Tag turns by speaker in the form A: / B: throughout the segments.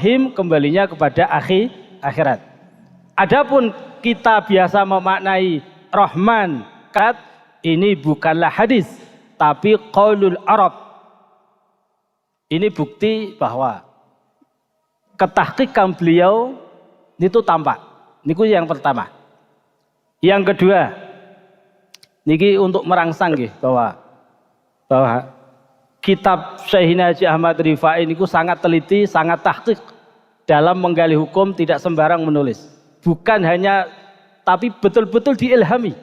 A: rahim kembalinya kepada akhirat. Adapun kita biasa memaknai Rahman, ini bukanlah hadis, tapi qaulul Arab. Ini bukti bahwa ketahqiqan beliau itu tampak. Niku yang pertama. Yang kedua, niki untuk merangsang bahwa kitab Syekhina Haji Ahmad Rifai niku sangat teliti, sangat tahqiq dalam menggali hukum, tidak sembarang menulis. Bukan hanya, tapi betul-betul diilhami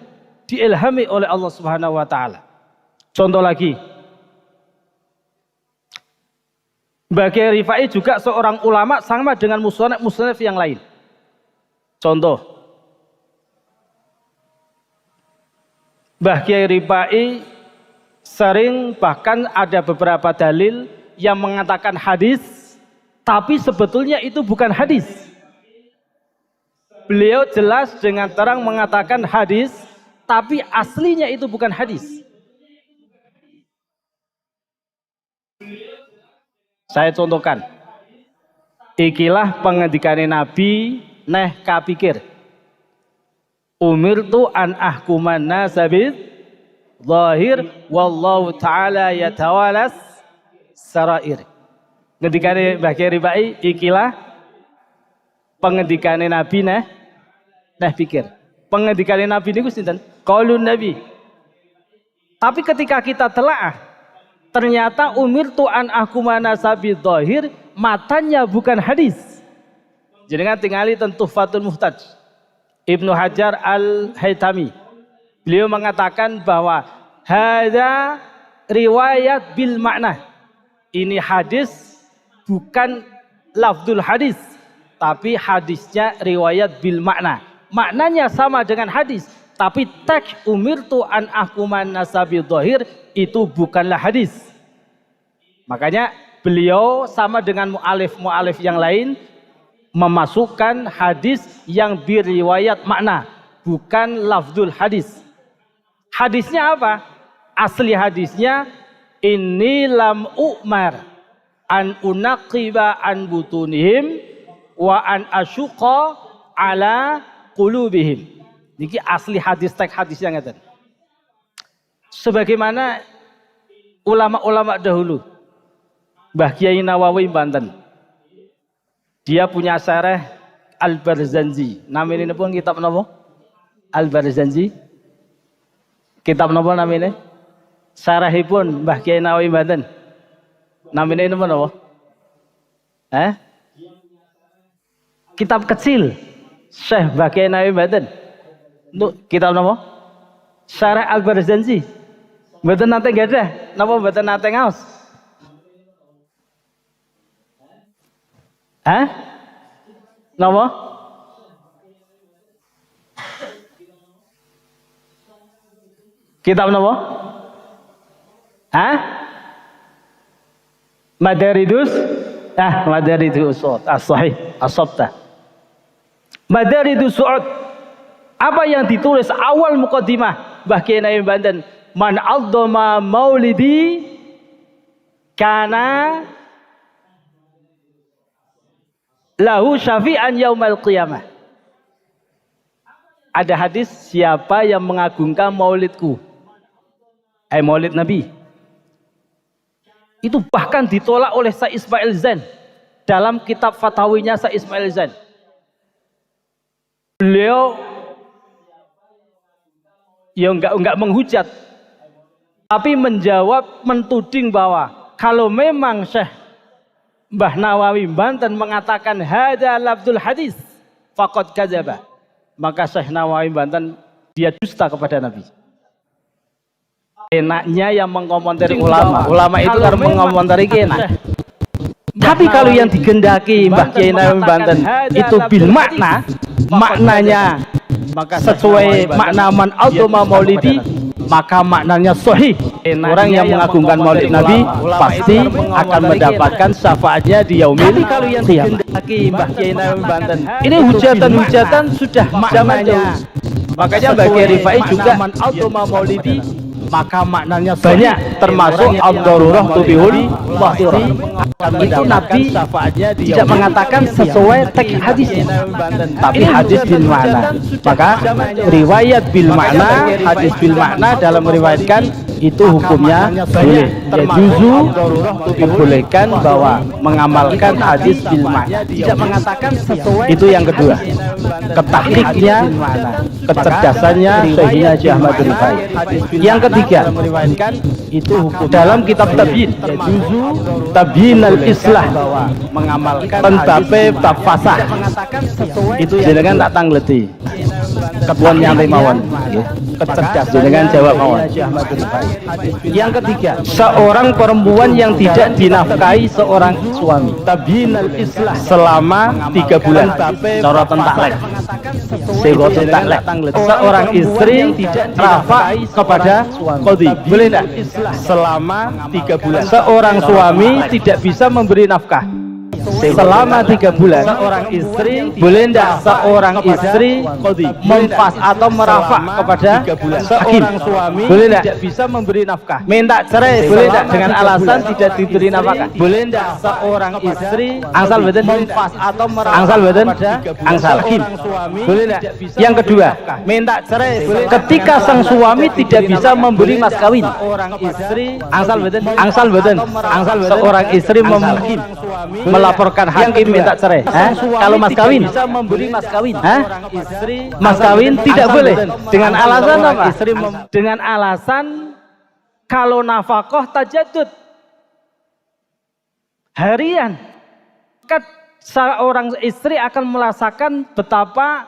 A: oleh Allah Subhanahu wa taala. Contoh lagi, Mbah Kiai Rifai juga seorang ulama sama dengan musannaf yang lain. Contoh, Mbah Kiai Rifai sering, bahkan ada beberapa dalil yang mengatakan hadis, tapi sebetulnya itu bukan hadis. Beliau jelas dengan terang mengatakan hadis, tapi aslinya itu bukan hadis. Saya contohkan. Ikilah pengendikane Nabi neh kapikir. Umirtu an ahkuman nasabid zahir wallahu ta'ala yatawalas sarair. Ngendikane Mbah Kiai Rifai, ikilah pengendikane Nabi neh pikir. Pengendikane Nabi niku sinten? Qaulun Nabi. Tapi ketika kita telaah, ternyata umirtu an ahkumana sabid zahir, matanya bukan hadis. Jenengan tingali tentu Fathul Muhtaj Ibnu Hajar Al-Haytami. Beliau mengatakan bahwa hadza riwayat bil makna. Ini hadis bukan lafzul hadis, tapi hadisnya riwayat bil makna. Maknanya sama dengan hadis, tapi teks umirtu an ahkuman nasabi dhahir itu bukanlah hadis. Makanya beliau sama dengan mu'alif yang lain memasukkan hadis yang biriwayat makna, bukan lafzul hadis. Hadisnya apa? Asli hadisnya, inni lam u'mar an unaqiba an butunihim wa an asyuqa ala qulubihim. Niki asli hadis, teks hadisnya ngeten. Sebagaimana ulama-ulama dahulu, Mbah Kiai Nawawi Banten, dia punya syarah Al-Barzanji. Namanya pun kitab napa? Al-Barzanji. Kitab napa namanya? Syarahipun Mbah Kiai Nawawi Banten. Namanya napa? Kitab kecil Syekh Mbah Kiai Nawawi Banten. Kitab napa? Syarah Al-Barzanji. Mboten nate gadah, napa mboten nate ngaos? Napa? Kitab napa? Madaridus Madaridus Su'ud as-sahih as-sabta. Madaridus Su'ud, apa yang ditulis awal muqaddimah Mbah Kiai Nawawi Banten, man adzama maulidi kana lahu syafi'an yaumal qiyamah. Ada hadis, siapa yang mengagungkan maulidku, maulid Nabi, itu bahkan ditolak oleh Syekh Ismail Zain dalam kitab fatawinya Syekh Ismail Zain. Beliau ya enggak menghujat, tapi menjawab, mentuding bahwa kalau memang Syekh Mbah Nawawi Banten mengatakan hadza lafzul hadis faqad kadzaba, maka Syekh Nawawi Banten dia dusta kepada Nabi. Enaknya yang mengkomentari ulama itu kan mengomentari enak. Tapi kalau yang digendaki Mbah Kiai Nawawi Banten itu bil makna, maknanya sesuai makna man adzama maulidi, maka maknanya sahih. Orang yang mengagungkan maulid Nabi pasti akan mendapatkan syafaatnya di yaumil qiyamah. Mbah Kiai Nawawi Banten ini hujatan sudah zaman dahulu. Makanya Mbah Kiai Rifai juga man adzama maulidi maka maknanya banyak, termasuk ad-darurah tubihul mahdzurah. Itu Nabi tidak mengatakan sesuai teks hadisnya, tapi hadis bil makna. Maka riwayat bil makna, hadis bil makna dalam meriwayatkan itu hukumnya boleh. Ya juzu membolehkan bahwa mengamalkan hadis bil makna, tidak mengatakan sesuai. Itu yang kedua, ketahkiknya, kecerdasannya Sayyidina Haji Ahmad Rifai. Yang ketiga, itu hukum dalam kitab Tabyin, Tabyin al-Islah, mengamalkan tentape tafasah. Itu jenengan tak tangleti kebuan yang mawon, kecerdasan dengan jawab mawon. Yang ketiga, seorang perempuan yang tidak dinafkahi seorang suami, Tabyin al-Islah, selama 3 bulan. Cara tentaklek, seorang istri rafa kepada qadhi, boleh tidak? Selama 3 bulan. Seorang suami tidak bisa memberi nafkah selama 3 bulan. Seorang istri boleh tidak seorang istri memfas atau merafak kepada seorang suami, boleh tidak bisa memberi nafkah, minta cerai, boleh tidak dengan alasan tidak diberi nafkah? Boleh tidak seorang istri angsal beden memfas atau merafak angsal beden angsal suami, boleh tidak? Yang kedua, minta cerai ketika sang suami tidak bisa memberi mas kawin. Seorang istri angsal beden seorang istri melaporkan hakim minta cerai. Kalau mas kawin bisa memberi mas kawin. Mas kawin tidak boleh dengan alasan apa? Dengan alasan kalau nafkah tajadud harian, seorang istri akan merasakan betapa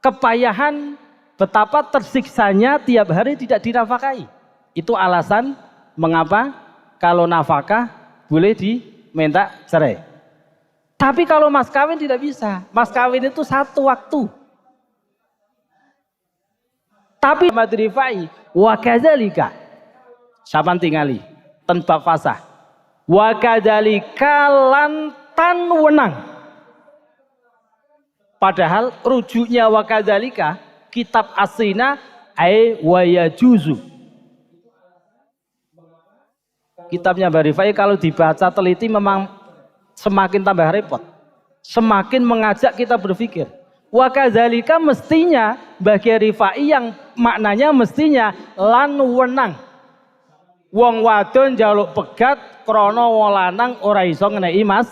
A: kepayahan, betapa tersiksanya tiap hari tidak dinafkahi. Itu alasan mengapa kalau nafkah boleh diminta cerai. Tapi kalau mas kawin tidak bisa. Mas kawin itu 1 waktu. Tapi madrifai wa kadzalika sapan tingali tanpa fasah. Wa kadzalika lantan wenang. Padahal rujuknya wa kadzalika kitab aslina ai wa yajuzu. Kitabnya Mbak Rifai kalau dibaca teliti memang semakin tambah repot, semakin mengajak kita berpikir. Wa kadzalika mestinya bagi Rifai yang maknanya mestinya lan wenang. Wong wadon njaluk pegat krana wong lanang ora iso ngeneki mas.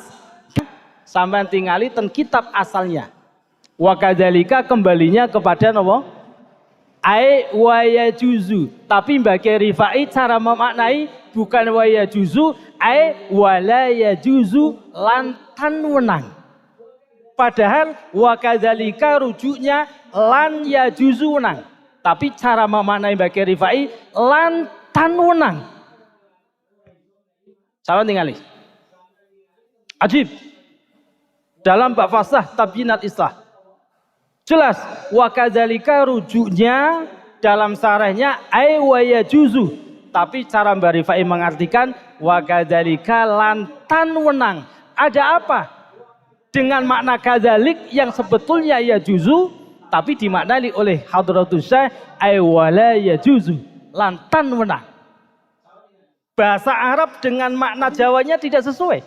A: Sampeyan tingali ten kitab asalnya. Wa kadzalika kembalinya kepada napa? Ai wa yajuzu. Tapi bagi Rifai cara memaknai bukan wa yajuzu, ai wala yajuzu lantan wenang. Padahal wa kadzalika rujuknya lan yajuzu wenang. Tapi cara memaknai bagi Rifai lantan wenang. Sawan tingali. Ajib. Dalam bab fasah tabyinat islah. Jelas wa kadzalika rujuknya dalam sarahnya ai wa yajuzu. Tapi cara Mbak Rifai mengartikan wa kadzalika lantan wenang. Ada apa dengan makna kadzalik yang sebetulnya yajuzu tapi dimaknai oleh Hadratus Syekh ai wala yajuzu, lantan wenang. Bahasa Arab dengan makna Jawanya tidak sesuai.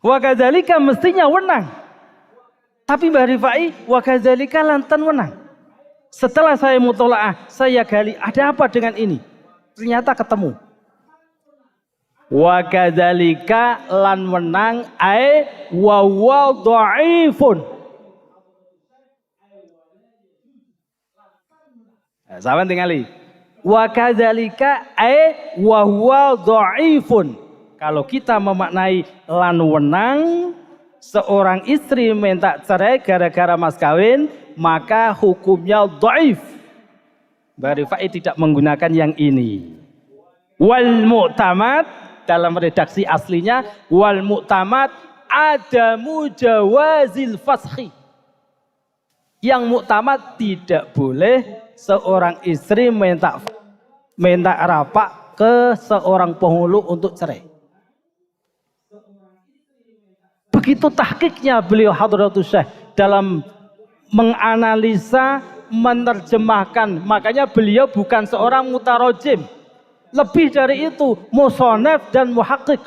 A: Wa kadzalika mestinya wenang. Tapi Mbak Rifai wa kadzalika lantan wenang. Setelah saya mutolaah, saya gali ada apa dengan ini? Ternyata ketemu. Wa kadzalika lan wenang ai wa wa dhaifun. Sahabat tingali. Wa kadzalika ai wa huwa dhaifun. Kalau kita memaknai lan wenang, seorang istri minta cerai gara-gara mas kawin, maka hukumnya dhaif. Mbak Rifai tidak menggunakan yang ini. Wal mu'tamad dalam redaksi aslinya wal mu'tamad adamu jawazil fashi. Yang mu'tamad tidak boleh seorang istri minta rapak ke seorang penghulu untuk cerai. Begitu tahqiqnya beliau Hadratus Syekh dalam menganalisa, menerjemahkan. Makanya beliau bukan seorang mutarojim. Lebih dari itu, musonef dan muhakkik.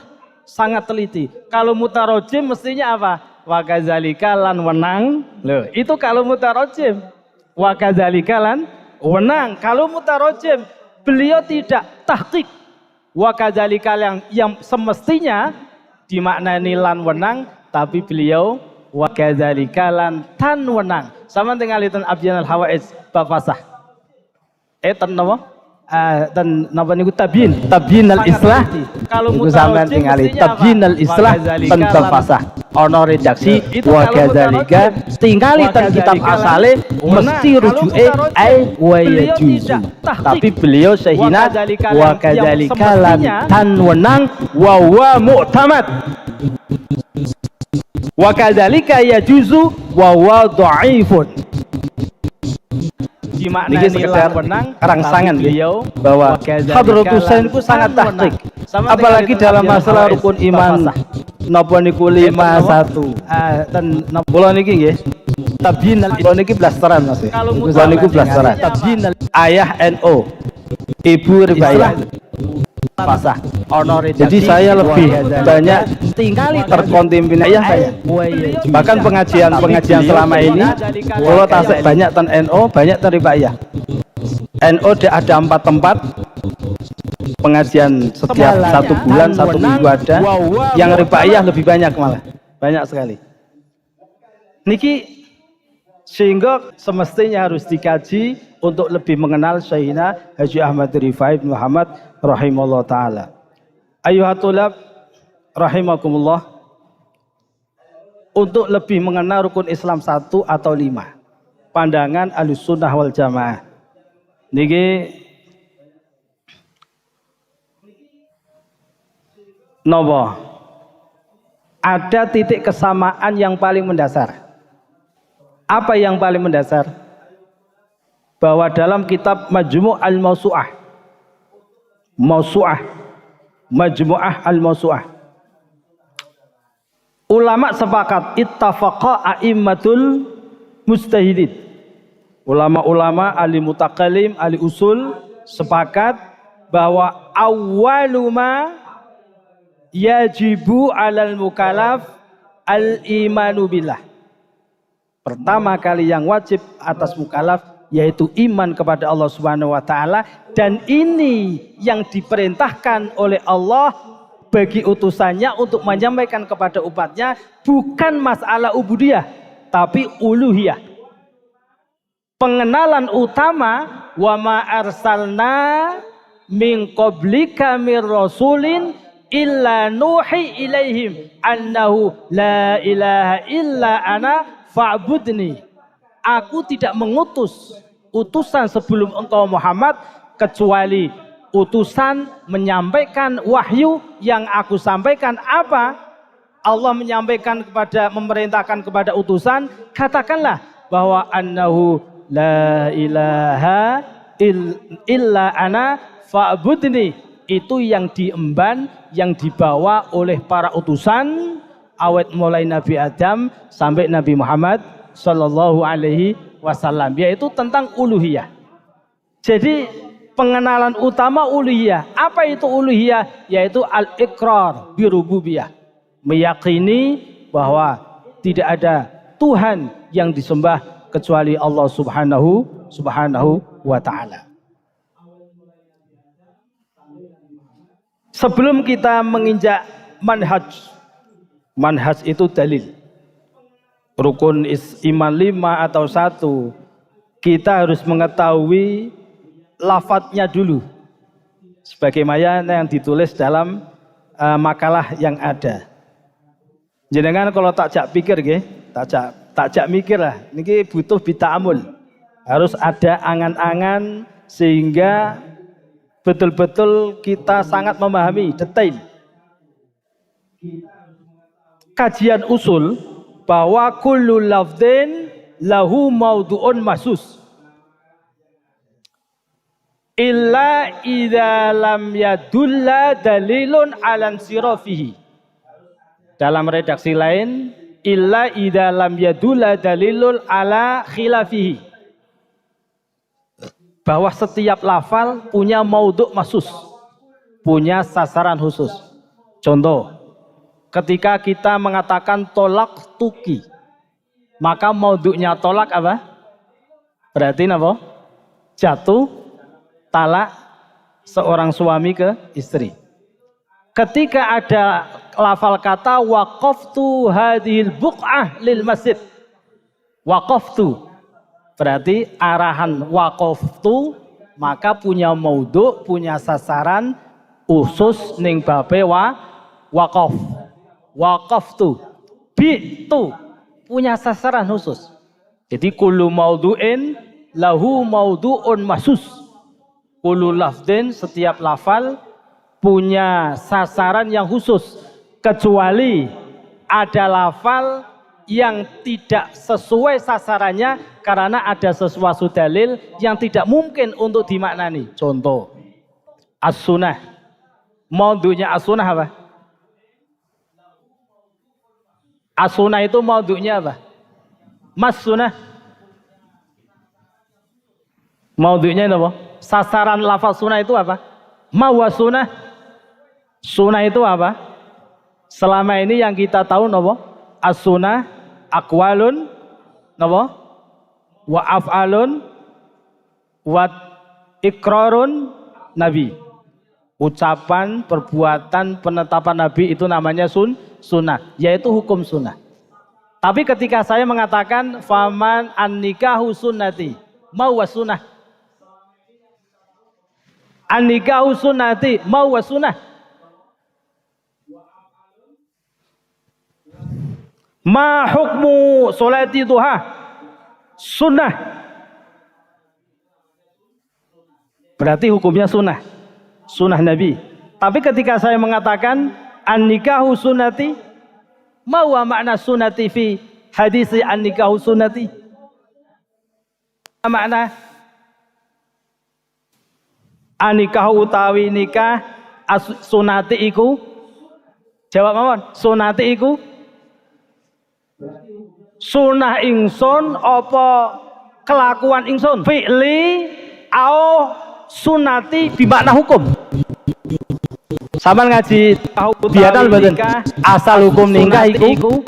A: Sangat teliti. Kalau mutarojim mestinya apa? Wa kadzalika lan wenang. Loh, itu kalau mutarojim. Wa kadzalika lan wenang. Kalau mutarojim, beliau tidak tahqiq. Wa kadzalika yang semestinya dimaknani lan wenang, tapi beliau wa kadzalika lan tan wenang. Sama dengan litan abyan al hawaiz bab fasah. Tan napa? Dan napa niku tabyin al islah. Kalau sampean tingali tabyin al islah ten bab fasah. Ana redaksi wa kadzalika tingali ten kitab asale mesti rujuke ai wa yajuzu. Tapi beliau sehina wa kadzalika lan tan wenang wa huwa mu'tamad. Wa kadzalika yajuzu wa huwa dhaifun. Ini sekedar rangsangan beliau bahwa Hadratus Husain itu sangat tahqiq. Apalagi dalam masalah rukun iman napa niku 51. Ten kula niki nggih. Tabyinal kula niki blasteran Mas. Kula niku blasteran. Tabyinal ayah NO. Ibu Ribayah. Fasah. Jadi saya lebih banyak terkontaminasi ayah saya. Bahkan pengajian selama ini kalau tasik banyak ten NO, banyak ten Ribayah. NO ada 4 tempat pengajian setiap 1 bulan, 1 minggu ada. Yang Ribayah lebih banyak malah, banyak sekali. Niki sehingga semestinya harus dikaji untuk lebih mengenal Syekhina Haji Ahmad Rifai bin Muhammad rahimahullah ta'ala. Ayuhatulab rahimakumullah, untuk lebih mengenal rukun Islam 1 atau 5 pandangan Ahlussunnah wal Jamaah niki nopo ada titik kesamaan yang paling mendasar. Apa yang paling mendasar? Bahwa dalam kitab Majmu' al-Mawsu'ah, Majmu'ah al-Mawsu'ah, ulama sepakat, ittafaqa a'immatul mustahidin, ulama-ulama ahli mutakallim, ahli usul sepakat bahwa awwaluma yajibu alal mukallaf al-imanu billah. Pertama kali yang wajib atas mukallaf yaitu iman kepada Allah Subhanahu wa taala, dan ini yang diperintahkan oleh Allah bagi utusannya untuk menyampaikan kepada umatnya, bukan masalah ubudiyah tapi uluhiyah. Pengenalan utama, wa ma arsalna min qablika mir rasulin illa nuhi ilaihim annahu la ilaha illa ana fa'budni. Aku tidak mengutus utusan sebelum engkau Muhammad kecuali utusan menyampaikan wahyu yang aku sampaikan. Apa? Allah menyampaikan memerintahkan kepada utusan, katakanlah bahwa annahu la ilaha illa ana fa'budni. Itu yang diemban, yang dibawa oleh para utusan awet mulai Nabi Adam sampai Nabi Muhammad sallallahu alaihi wasallam, yaitu tentang uluhiyah. Jadi pengenalan utama uluhiyah. Apa itu uluhiyah? Yaitu al-iqrar bi rububiyah. Meyakini bahwa tidak ada Tuhan yang disembah kecuali Allah subhanahu wa ta'ala. Sebelum kita menginjak manhaj itu dalil. Rukun iman 5 atau 1, kita harus mengetahui lafadznya dulu, sebagaimana yang ditulis dalam makalah yang ada. Jenengan kalau takjak pikir nggih, takjak mikir lah, niki butuh bita'amul. Harus ada angan-angan sehingga betul-betul kita sangat memahami detail. Kajian usul bahwa kullu lafdin lahu maudu'un mahsus illa idza lam yadulla dalilun alan sirafihi. Dalam redaksi lain, illa idza lam yadulla dalilun ala khilafihi. bahwa setiap lafal punya maudhu' maksus, punya sasaran khusus. Contoh, ketika kita mengatakan tolak tuki, maka maudhu'nya tolak apa? Berarti apa? Jatuh talak seorang suami ke istri. Ketika ada lafal kata waqaftu hadhil buq'ah lil masjid, waqaftu berarti arahan waqaftu, maka punya maudhu', punya sasaran khusus ning babe waqaf. Waqaftu bi'tu punya sasaran khusus. Jadi kullu maudhu'in lahu maudhu'un mahsus. Kullu lafdin, setiap lafal punya sasaran yang khusus, kecuali ada lafal yang tidak sesuai sasarannya karena ada sesuatu dalil yang tidak mungkin untuk dimaknani. Contoh, as-sunnah. Maudhu'nya as-sunnah apa? As-sunnah itu maudhu'nya apa? Mas-sunnah. Maudhu'nya apa? Sasaran lafal sunnah itu apa? Mawa sunnah. Sunnah itu apa? Selama ini yang kita tahu apa? As-sunnah aqwalun apa? Wa af'alun wa iqrarun nabi. Ucapan, perbuatan, penetapan nabi itu namanya sunnah, yaitu hukum sunnah. Tapi ketika saya mengatakan faman an-nikahu sunnati, mau wa sunnah. An-nikahu sunnati, mau wa sunnah. Ma hukmu sholati duha, sunnah. Berarti hukumnya sunnah, sunnah Nabi. Tapi ketika saya mengatakan an-nikahu sunnati, mau makna sunnati fi hadis an-nikahu sunnati, makna an-nikahu utawi nikah sunnati iku, jawab mawon, sunnati iku sunnah ingsun apa kelakuan ingsun, fi'li au sunnati bimakna hukum. Sama ngaji biadal mboten, asal hukum nikah iku,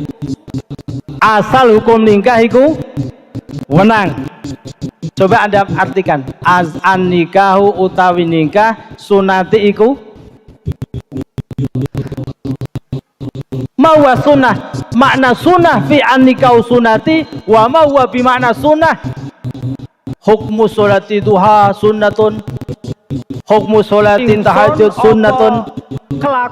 A: asal hukum nikah iku wenang. Coba Anda artikan, an nikahu utawi nikah sunnati iku mawa sunnah, makna sunnah fi an nikahu sunnati wa mawa bi makna sunnah. Hukmu sholati duha sunnatun, hukmu sholatin tahajud sunnatun,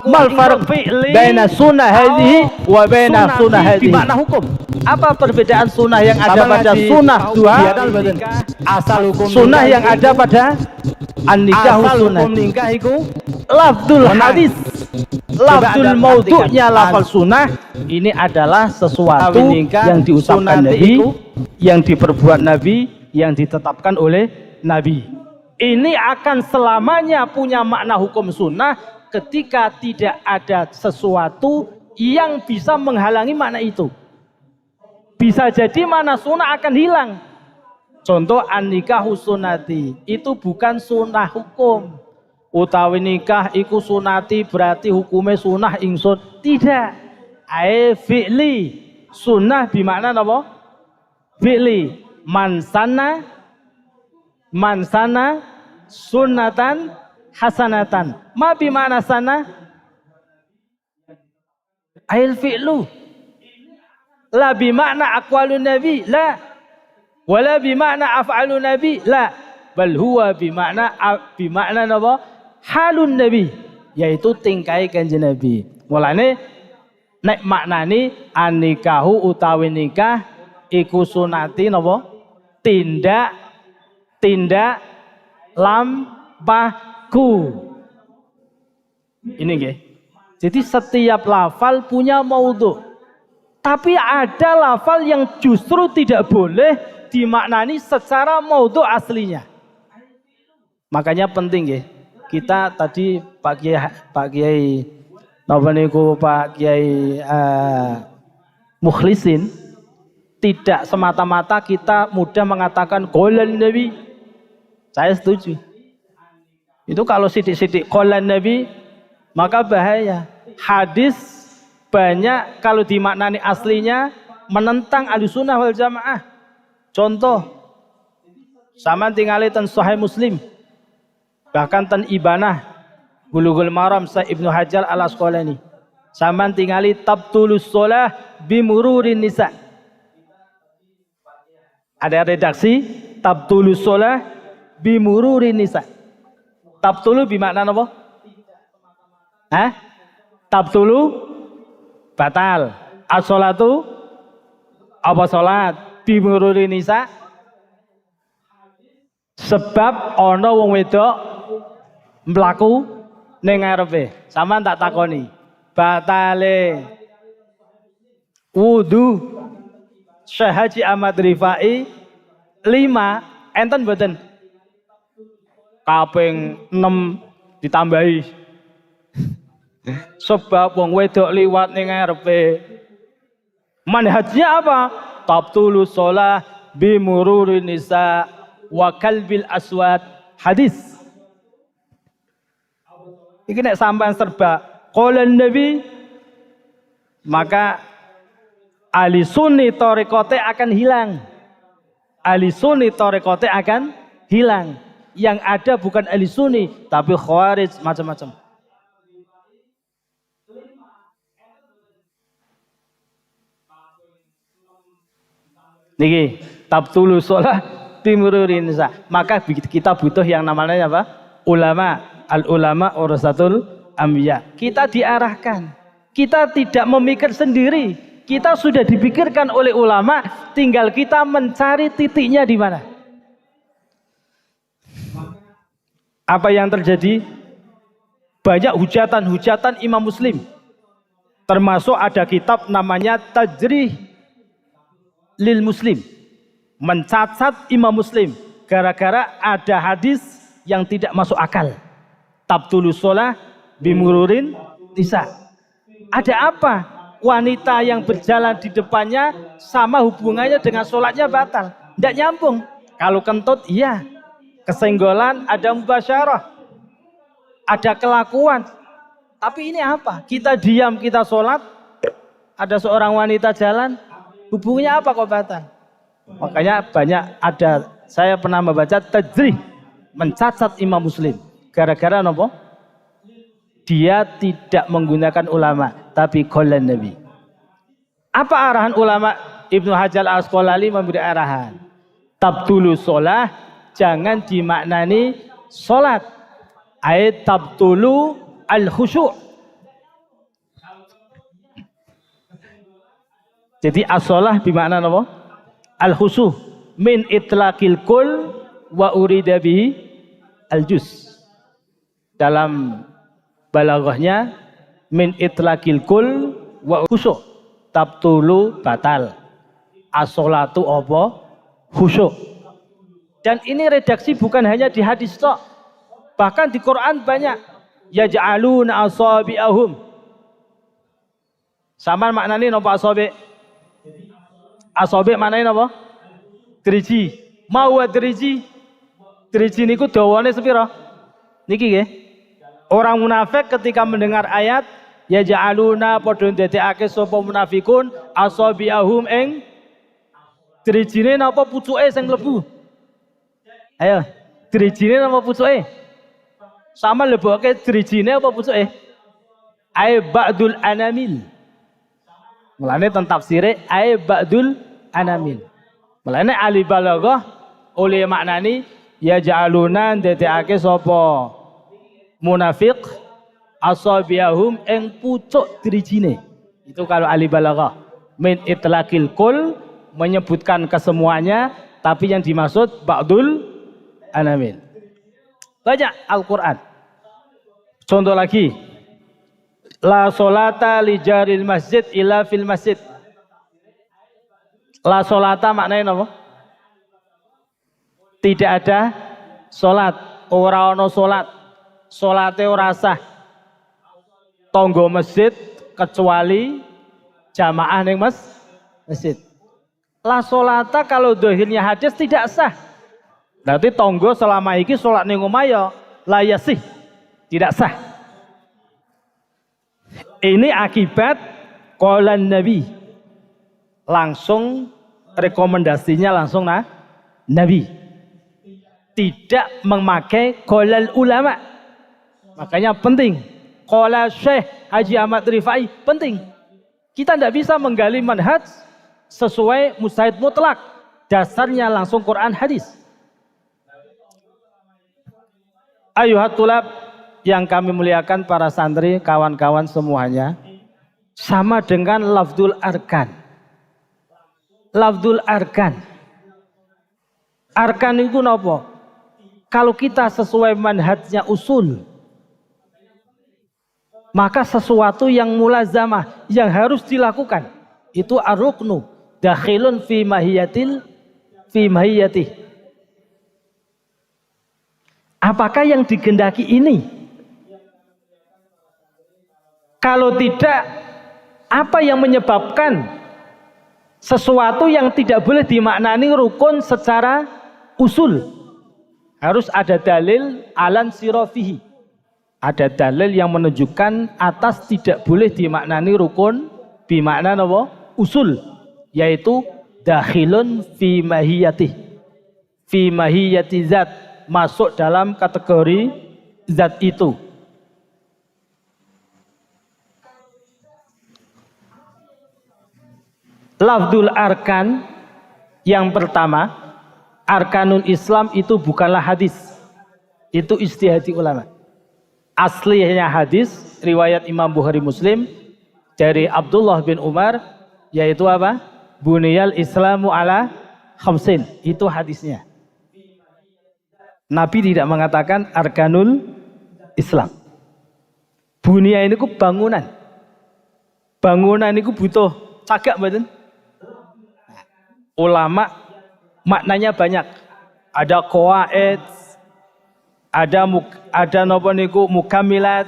A: mal farq baina sunnah hadhihi wa baina sunnah hadhihi. Makna hukum. Apa perbedaan sunnah yang ada pada sunnah duha, asal hukum sunnah yang ada pada an-nikahu sunnah iku lafdzul hadis, lafdzul maudhu'nya lafal sunnah. Ini adalah sesuatu yang diucapkan Nabi, yang diperbuat Nabi, yang ditetapkan oleh Nabi. Ini akan selamanya punya makna hukum sunnah ketika tidak ada sesuatu yang bisa menghalangi makna itu. Bisa jadi makna sunnah akan hilang. Contoh an-nikahu sunnati, itu bukan sunnah hukum. Utawi nikah iku sunnati berarti hukumnya sunnah ingsun. Tidak. Ae fi'li. Sunnah bimakna apa? Fi'li. Man sana sunnatan hasanatan. Ma bimakna sana? Ail fi'lu. La bimakna aqwalun nabi, la. Wala bimakna af'alun nabi, la. Bal huwa bimakna apa? Halun nabi, yaitu tingkai kanjeng Nabi. Mulane nek maknani an-nikahu utawi nikah iku sunati napa? Tindak lampahku. Ini nggih. Jadi setiap lafal punya maudhu'. Tapi ada lafal yang justru tidak boleh dimaknani secara maudhu' aslinya. Makanya penting nggih. Kita tadi Pak Kiai napa niku Pak Kiai Mukhlisin, tidak semata-mata kita mudah mengatakan qaulan Nabi. Saya setuju. Itu kalau sidik-sidik qalan Nabi maka bahaya. Hadis banyak kalau dimaknani aslinya menentang Ahlussunnah wal Jamaah. Contoh, sama tinggali ten Sahih Muslim, bahkan ten Ibanah, Bulughul Maram Sa Ibnu Hajar Al Asqalani. Sama tinggali tabtulus shalah bimururin nisa. Ada redaksi tabtulus shalah bimururin nisa. Tabtulu bimakna apa? Hah? Tabtulu batal. As-sholatu apa salat? Bimururin nisa. Sebab ana wong wedok mlaku ning ngarepe. Sampeyan tak takoni. Batale wudu Syekh Haji Ahmad Rifai 5 enten mboten? Kaping 6 ditambahi. Sebab wong wedok liwat ning ngarepe. Manhajnya apa? Tabtulus shalah bimururin nisa wa kalbil aswad. Hadis. Iki nek sampean serba qalan Nabi, maka ahli sunni thariqate akan hilang. Ahli sunni thariqate akan hilang. Yang ada bukan ahli sunni tapi khawarij macam-macam. Niki tabtulu shalah bimururin nisa. Maka kita butuh yang namanya apa? Ulama. Al ulama warasatul anbiya. Kita diarahkan. Kita tidak memikir sendiri. Kita sudah dipikirkan oleh ulama, tinggal kita mencari titiknya di mana. Apa yang terjadi? Banyak hujatan-hujatan Imam Muslim. Termasuk ada kitab namanya Tajrih lil Muslim. Mencacat Imam Muslim gara-gara ada hadis yang tidak masuk akal. Tabtulus shalah bimururin nisa. Ada apa? Wanita yang berjalan di depannya sama hubungannya dengan sholatnya batal. Tidak nyambung. Kalau kentut iya. Kesenggolan ada mubasyarah. Ada kelakuan. Tapi ini apa? Kita diam, kita sholat. Ada seorang wanita jalan. Hubungannya apa kok batal? Makanya banyak ada. Saya pernah membaca tajrih. Mencacat Imam Muslim. Gara-gara apa? Dia tidak menggunakan ulama, tapi qalan Nabi. Apa arahan ulama? Ibnu Hajar Al-Asqalani memberi arahan. Tabtulu shalah jangan dimaknani salat. Ayat tabtulu al-khusyu'. Jadi as-shalah bimakna apa? Al-khusyu' min itlaqil kul wa urida bihi al-juz. Dalam balaghahnya min itlaqil kul wa khusyu' tabtulu batal. As-sholatu apa? Khusyu'. Dan ini redaksi bukan hanya di hadis tok. Bahkan di Quran banyak. Yaj'aluna asabi'ahum. Sama maknanya napa asabi'? Asabi' maknanya napa? Driji. Mau driji. Driji niku dawane sepira? Niki nggih. Orang munafik ketika mendengar ayat ya ja'aluna padha ndadekake sapa munafikun asabiahum ing drijine napa pucuke sing mlebu. Ayo, drijine napa pucuke? Sama leboke drijine apa pucuke? Ai ba'dul anamil. Mulane ten tafsire ai ba'dul anamil. Mulane ahli balaghah oleh maknani ya ja'aluna ndadekake sapa munafik asabiahum eng pucuk dirijine. Itu kalau ahli balaghah. Min itlaqil kul menyebutkan kesemuanya, tapi yang dimaksud ba'dul anamil. Banyak Al-Qur'an. Contoh lagi. La sholata li jaril masjid illa fil masjid. La sholata maknanya apa? Tidak ada sholat, ora ono sholat. Salate ora sah tonggo masjid kecuali jamaah ning masjid. La sholata kalau dohirnya hadis tidak sah. Berarti tonggo selama iki sholat ning omah ya la yasih, tidak sah. Ini akibat qalan Nabi. Langsung rekomendasinya langsung Nabi. Tidak memakai qaulal ulama. Makanya penting. Qala Syekh Haji Ahmad Rifai penting. Kita tidak bisa menggali manhaj sesuai mustahid mutlak. Dasarnya langsung Quran hadis. Ayuhat tulab yang kami muliakan para santri, kawan-kawan semuanya. Sama dengan lafdul arkan. Lafdul arkan. Arkan itu apa? Kalau kita sesuai manhajnya usul, maka sesuatu yang mulazamah, yang harus dilakukan, itu ar-ruknu dakhilun fi mahiyatih. Apakah yang digendaki ini? Kalau tidak, apa yang menyebabkan sesuatu yang tidak boleh dimaknani rukun secara usul? Harus ada dalil alan sirofihi. Ada dalil yang menunjukkan atas tidak boleh dimaknani rukun bimakna apa? Usul, yaitu dakhilun fi mahiyatih. Fi mahiyati zat, masuk dalam kategori zat itu. Lafdul arkan yang pertama, arkanul Islam itu bukanlah hadis, itu ijtihadi ulama. Aslinya hadis riwayat Imam Bukhari Muslim dari Abdullah bin Umar, yaitu apa? Buniyal Islamu ala khamsin, itu hadisnya. Nabi tidak mengatakan arkanul Islam. Bunia ini ku bangunan. Bangunan ini ku butuh cagak mboten? Ulama maknanya banyak. Ada qawaid, ada napa niku mukamilat,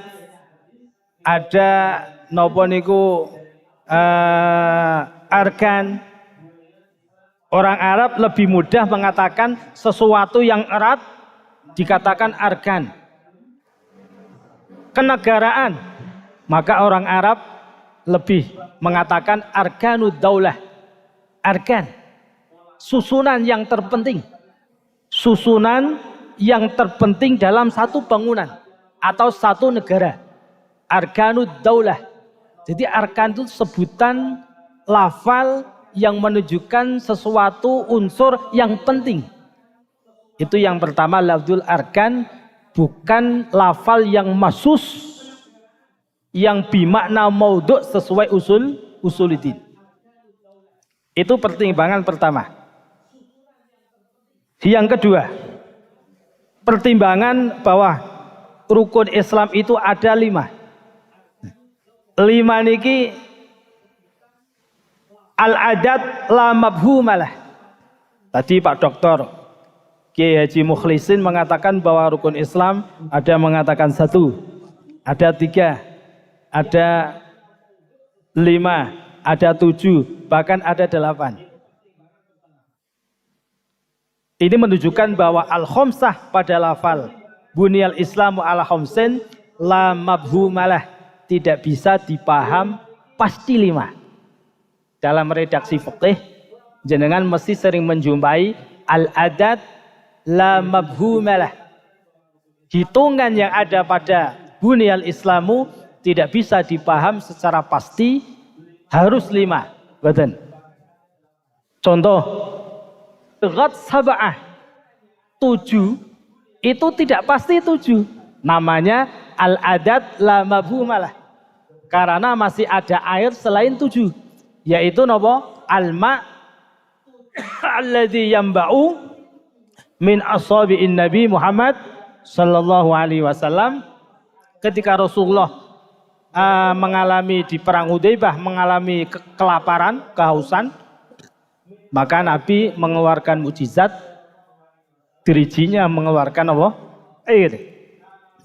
A: ada napa niku arkan. Orang Arab lebih mudah mengatakan sesuatu yang erat dikatakan arkan. Kenegaraan, maka orang Arab lebih mengatakan arkanud daulah. Arkan, susunan yang terpenting. Susunan yang terpenting dalam satu bangunan atau satu negara. Arkanud daulah. Jadi arkan itu sebutan lafal yang menunjukkan sesuatu unsur yang penting. Itu yang pertama, lafzul arkan, bukan lafal yang masus, yang bimakna maudhu' sesuai usuluddin. Itu pertimbangan pertama. Yang kedua, pertimbangan bahwa rukun Islam itu ada 5. 5 niki al-adat la mabhumalah. Tadi Pak Doktor Kiai Haji Mukhlisin mengatakan bahwa rukun Islam ada mengatakan 1, ada 3, ada 5, ada 7, bahkan ada 8. Ini menunjukkan bahwa al-khamsah pada lafal bunyal Islamu ala khamsin la mabhumalah, tidak bisa dipaham pasti 5. Dalam redaksi fikih jenengan mesti sering menjumpai al-adat la mabhumalah. Hitungan yang ada pada bunyal Islamu tidak bisa dipaham secara pasti, harus 5. Betul. Contoh, ghat sab'ah, 7 itu tidak pasti 7. Namanya al-adat la mabhumalah. Karena masih ada air selain 7. Yaitu napa? Al-ma' alladzi yamba'u min ashabi'in Nabi Muhammad sallallahu alaihi wasallam. Ketika Rasulullah mengalami di perang Hudaybah, mengalami kelaparan, kehausan, maka Nabi mengeluarkan mukjizat, dirijinya mengeluarkan apa? Air.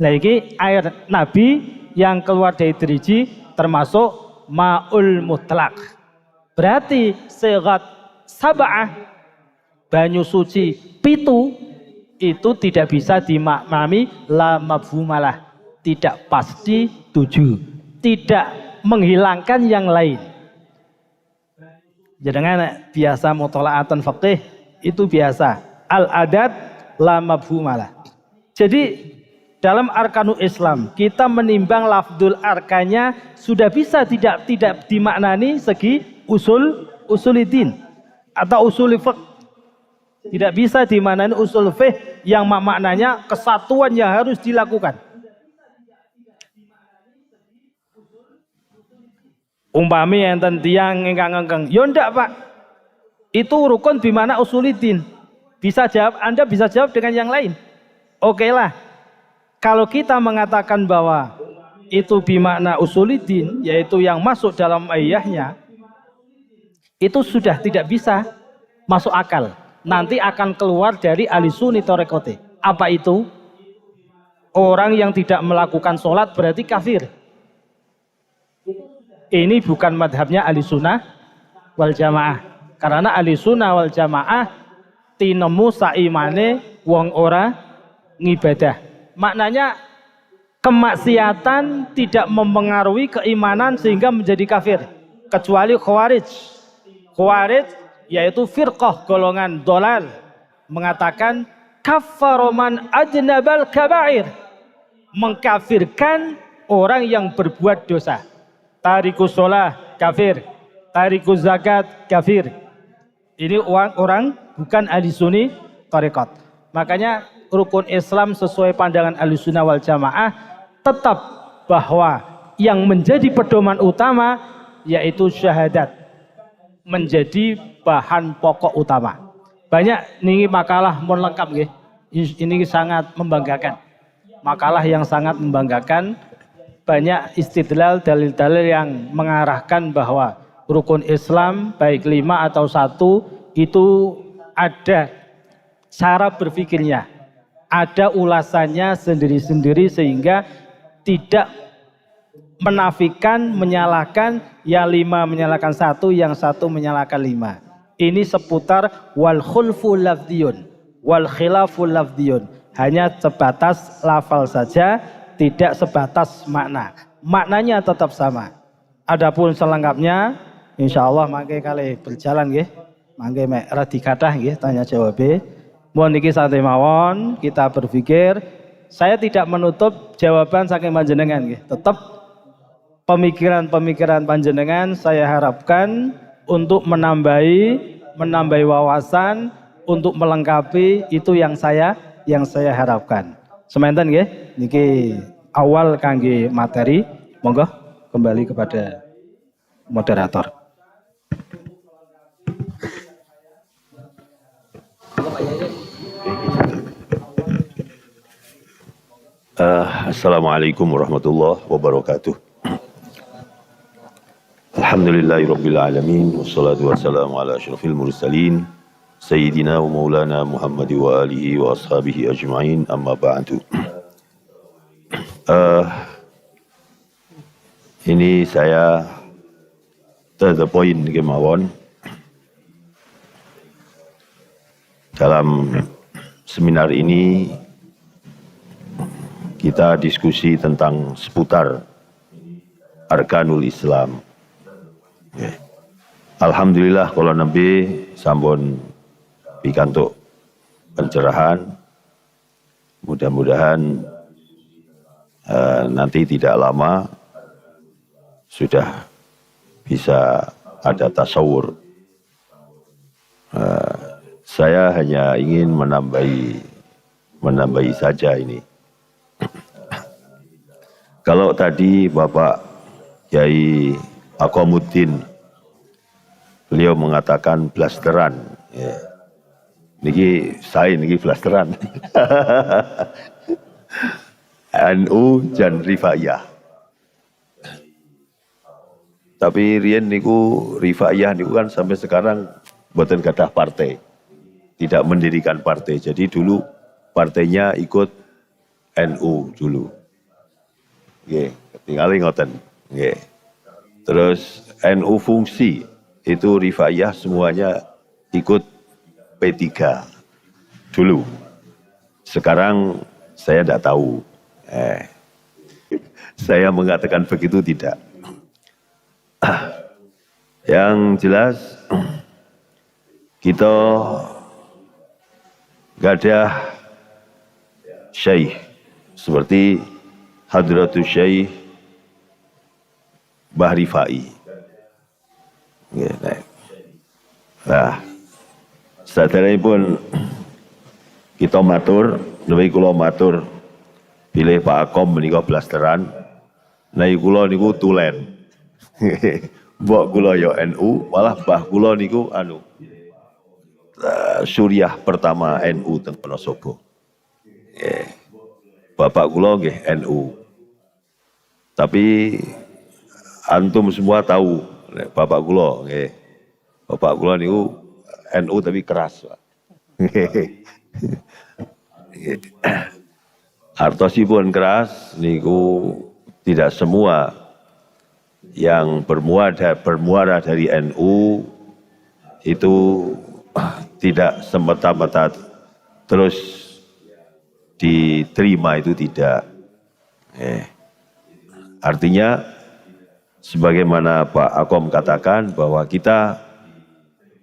A: Nah ini air Nabi yang keluar dari diriji termasuk ma'ul mutlak. Berarti seghat sab'ah, banyu suci 7 itu tidak bisa dimaknani la mafhumalah, tidak pasti tuju, tidak menghilangkan yang lain. Jangan biasa mutola'atan faqih itu biasa. Al-adat la mafhumalah. Jadi dalam arkanul Islam kita menimbang lafdzul arkannya sudah bisa tidak dimaknani segi usulidin atau usul fiqh. Tidak bisa dimaknani usul fiqh yang maknanya kesatuan yang harus dilakukan. Umpami enten tiyang ingkang ngengkeng, yo ndak Pak. Itu rukun bimana usulidin. Bisa jawab, Anda bisa jawab dengan yang lain. Oke lah. Kalau kita mengatakan bahwa itu bimakna usulidin, yaitu yang masuk dalam ayahnya, itu sudah tidak bisa masuk akal. Nanti akan keluar dari ahli sunni torekote. Apa itu? Orang yang tidak melakukan sholat berarti kafir. Ini bukan madhabnya ahli sunnah wal jamaah. Karena ahli sunnah wal jamaah tinemu saimane wong ora ngibadah. Maknanya kemaksiatan tidak mempengaruhi keimanan sehingga menjadi kafir. Kecuali khawarij. Khawarij yaitu firqah golongan dolal mengatakan kafaroman ajnabal kabair, mengkafirkan orang yang berbuat dosa. Tarikus sholah kafir, tarikus zakat kafir. Ini orang bukan ahli sunni tarekat. Makanya rukun Islam sesuai pandangan ahli sunnah wal jamaah tetap bahwa yang menjadi pedoman utama yaitu syahadat menjadi bahan pokok utama. Banyak nih makalah mun lengkap nggih. Ini sangat membanggakan. Makalah yang sangat membanggakan. Banyak istidlal dalil-dalil yang mengarahkan bahwa rukun Islam baik 5 atau 1 itu ada cara berpikirnya, ada ulasannya sendiri-sendiri sehingga tidak menafikan, menyalahkan, yang 5 menyalahkan 1, yang 1 menyalahkan 5. Ini seputar wal khulfu lafdiyun, wal khilafu lafdiyun. Hanya sebatas lafal saja, tidak sebatas makna. Maknanya tetap sama. Adapun selengkapnya, insya Allah mangke kali berjalan nggih. Mangke mek radi kathah nggih tanya jawab. Mohon niki santai mawon, kita berpikir. Saya tidak menutup jawaban saking panjenengan nggih. Tetap pemikiran-pemikiran panjenengan saya harapkan untuk menambahi wawasan, untuk melengkapi itu yang saya harapkan. Semanten nggih, niki awal kangge materi. Monggo kembali kepada moderator.
B: Assalamualaikum warahmatullahi wabarakatuh. Alhamdulillahirabbil alamin wassalatu wassalamu ala asyrafil mursalin Sayyidina wa maulana Muhammad wa alihi wa ashabihi ajma'in, amma ba'du. Ini saya to the point kemawon. Dalam seminar ini kita diskusi tentang seputar arkanul Islam. Alhamdulillah kalau nabi sampun pikantuk pencerahan, mudah-mudahan nanti tidak lama sudah bisa ada tasawur. Saya hanya ingin menambahi saja ini. Kalau tadi Bapak Kiai Aqomuddin beliau mengatakan blasteran, ya. Niki blasteran. NU jan Rifaiyah. Tapi riyen niku Rifaiyah niku kan sampai sekarang mboten gadah partai. Tidak mendirikan partai. Jadi dulu partainya ikut NU dulu. Nggih, tinggali ngoten. Nggih. Terus NU fungsi itu Rifaiyah semuanya ikut P3 dulu. Sekarang saya tidak tahu. Saya mengatakan begitu tidak. Yang jelas kita gadah syekh seperti Hadratus Syekh Bahri Fai. Nah, saderengipun kita matur, niki kula matur bilih Pak Akom menika blasteran. Nah, kula niku tulen. Mbok kula ya NU, malah mbah kula niku Suriah pertama NU teng Wonosobo. Bapak kula nggih NU. Tapi antum semua tahu bapak kula nggih. Bapak kula niku NU tapi keras. Artosipun keras niku tidak semua yang bermuara dari NU itu tidak semata-mata terus diterima, itu tidak. Artinya sebagaimana Pak Akom katakan bahwa kita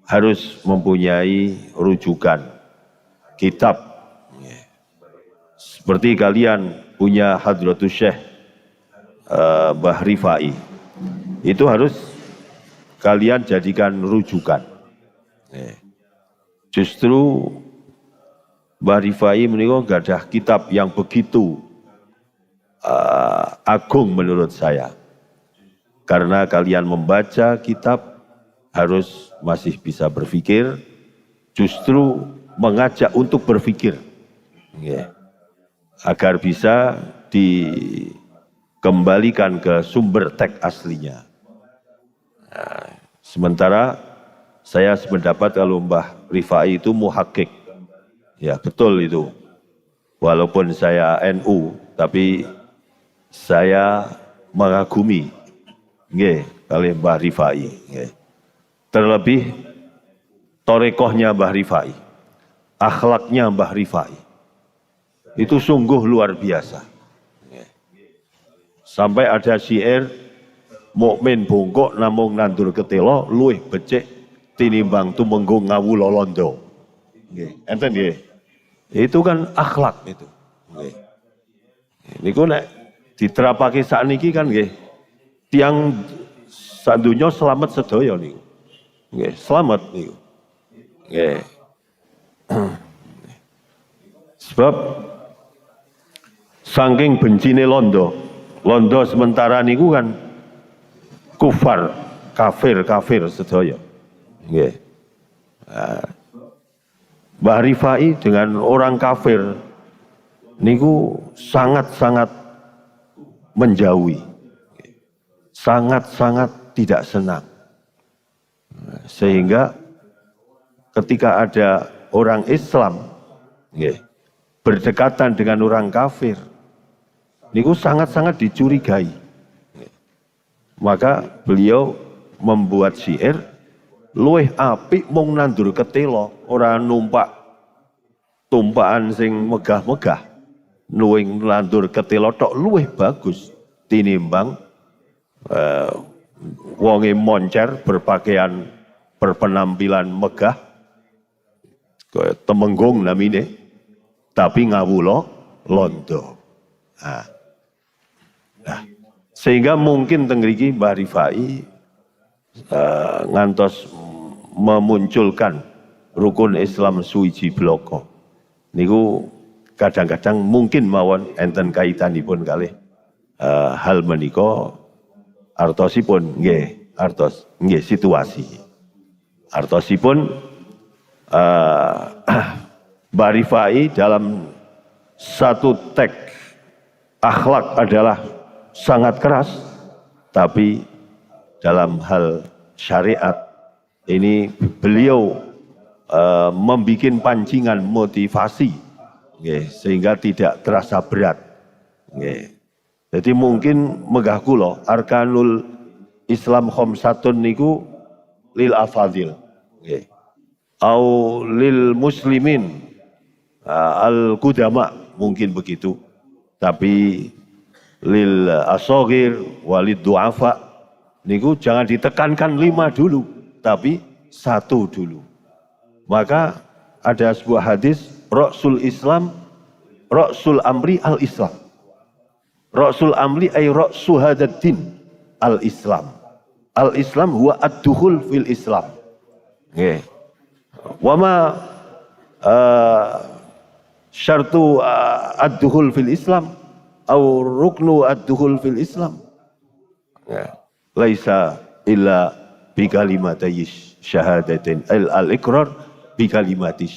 B: harus mempunyai rujukan kitab. Seperti kalian punya Hadratus Syekh Bahri Fai, itu harus kalian jadikan rujukan. Justru Bahri Fai menika gadah kitab yang begitu agung menurut saya. Karena kalian membaca kitab harus masih bisa berpikir, justru mengajak untuk berpikir. Agar bisa dikembalikan ke sumber teks aslinya. Nah, sementara saya sependapat kalau Mbah Rifai itu muhakkik. Ya betul itu. Walaupun saya NU, tapi saya mengagumi kali Mbah Rifai. Terlebih torekohnya Mbah Rifai, akhlaknya Mbah Rifai. Itu sungguh luar biasa. Sampai ada syair, mukmin bongkok namung nandur ketelo luwih becik tinimbang tumenggung ngawula londo. Enten nggih. Itu kan akhlak itu. Niku nek diterapake sakniki kan nggih tiang sadonya selamat sedaya niku. Nggih, selamat niku. Nggih. Sebab saking bencine londo sementara niku kan kufar, kafir sedaya. Nggih. Mbah Rifai dengan orang kafir niku sangat-sangat menjauhi. Sangat-sangat tidak senang. Sehingga ketika ada orang Islam berdekatan dengan orang kafir, niku sangat-sangat dicurigai. Maka beliau membuat syair, luwih apik mung nandur ketelo, ora numpak tumpakan sing megah-megah. Luwih nandur ketelo tok luwih bagus tinimbang wonge moncer berpakaian berpenampilan megah, temenggung namine, tapi ngawula londo. Nah, sehingga mungkin tengriki Mbah Rifai ngantos memunculkan rukun Islam suwiji bloko. Niku kadang-kadang mungkin mawon enten kaitanipun kalih hal menika artosipun nggih, artos nggih situasi. Artosipun Mbah Rifai dalam satu teks akhlak adalah sangat keras, tapi dalam hal syariat ini beliau membuat pancingan motivasi, sehingga tidak terasa berat. Jadi mungkin megah kula arkanul Islam khamsatun niku lil afadil, au lil muslimin al-qudama mungkin begitu. Tapi lil asogir walid du'afa niku jangan ditekankan 5 dulu, tapi 1 dulu. Maka ada sebuah hadis, Rasul Islam, Rasul Amri al-Islam. Rasul Amri ay Rasul hadaddin al-Islam. Al-Islam huwa ad-dukhul fil Islam. Nggih. Wa ma syartu ad-dukhul fil Islam atau ruknu ad-dukhul fil Islam. Ya. Laisa illa bi kalimatay syahadatain al-iqrar bi kalimatay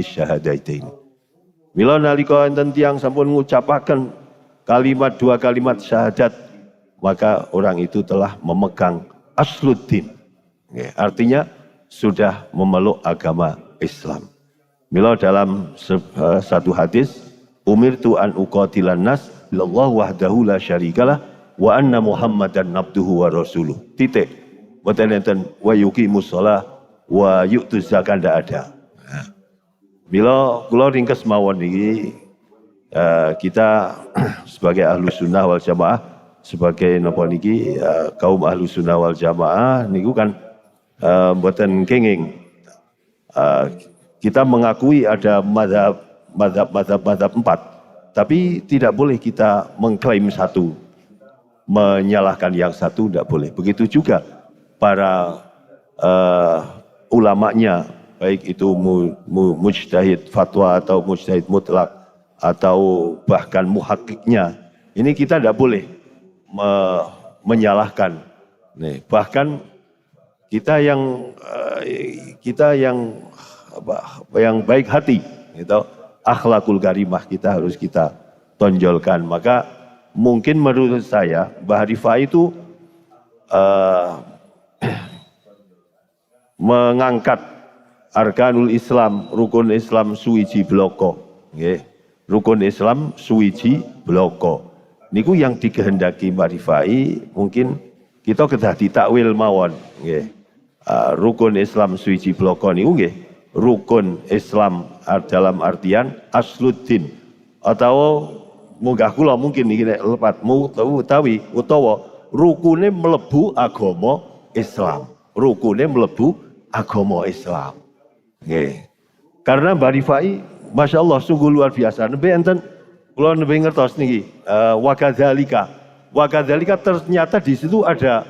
B: syahadatain. Mila nalika enten tiyang sampun ngucapaken kalimat 2 kalimat syahadat, maka orang itu telah memegang asluddin. Ya, artinya sudah memeluk agama Islam. Mila dalam satu hadis, umirtu an uqatilan nas billahu wahdahu la syarikalah wa anna muhammadan abduhu wa rasuluh. Titik. Boten enten wa yuqimus shalah wa yu'tuz zakat ndak ada. Mila kula ringkes mawon iki kita sebagai ahlu sunnah wal jamaah, sebagai napa niki kaum ahlu sunnah wal jamaah niku kan mboten kenging. Kita mengakui ada mazhab 4, tapi tidak boleh kita mengklaim satu, menyalahkan yang satu, tidak boleh. Begitu juga para ulamanya, baik itu mujtahid fatwa atau mujtahid mutlak atau bahkan muhakkiknya, ini kita tidak boleh menyalahkan. Nih, bahkan kita yang baik hati, gitu, akhlakul karimah kita harus kita tonjolkan. Maka mungkin menurut saya Mbah Rifai itu mengangkat arkanul Islam, rukun Islam suwiji bloko, nggih. Rukun Islam suwiji bloko. Niku yang dikehendaki Mbah Rifai, mungkin kita kedah ditakwil mawon, nggih. Rukun Islam suwiji bloko niku nggih rukun Islam dalam artian asluddin, atau munggah kula mungkin iki nek lepat utawa rukune mlebu agama Islam. Rukune mlebu agama Islam. Nggih. Karena Mbah Rifai masyaallah sungguh luar biasa. Nembe enten kula nembe ngertos niki wakadzalika ternyata di situ ada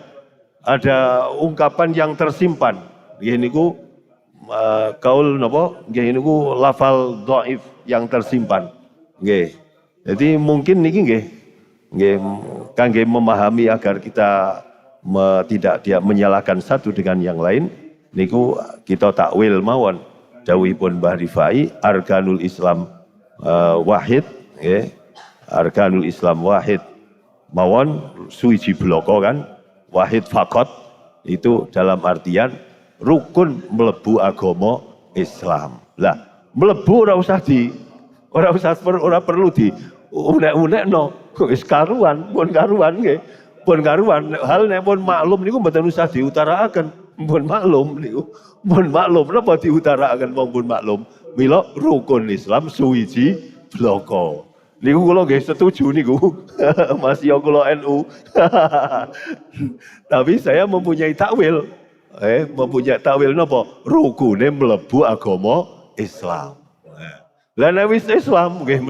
B: ungkapan yang tersimpan. Nggih niku kaul napa nggih niku lafal dhaif yang tersimpan. Nggih. Jadi mungkin niki nggih kangge memahami agar kita tidak dia menyalahkan satu dengan yang lain, niku kita takwil mawon dawuhipun Mbah Rifai, arkanul Islam wahid, nggih. Arkanul Islam wahid mawon suwiji bloko kan, wahid fakot itu dalam artian rukun mlebu agama Islam. Lah, mlebu ora perlu di unek-unekno. Wis karuan, pun karuan nggih. Pun karuan, hal nek pun maklum niku mboten usah diutarakaken. Pun maklum niku. Pun maklum napa diutarakaken pun maklum. Mila rukun Islam suwiji bloko. Niku kula nggih setuju niku. Masih kula NU. Tapi saya mempunyai takwil. Mempunyai takwil napa? Rukune mlebu agama Islam. Lah nek wis Islam nggih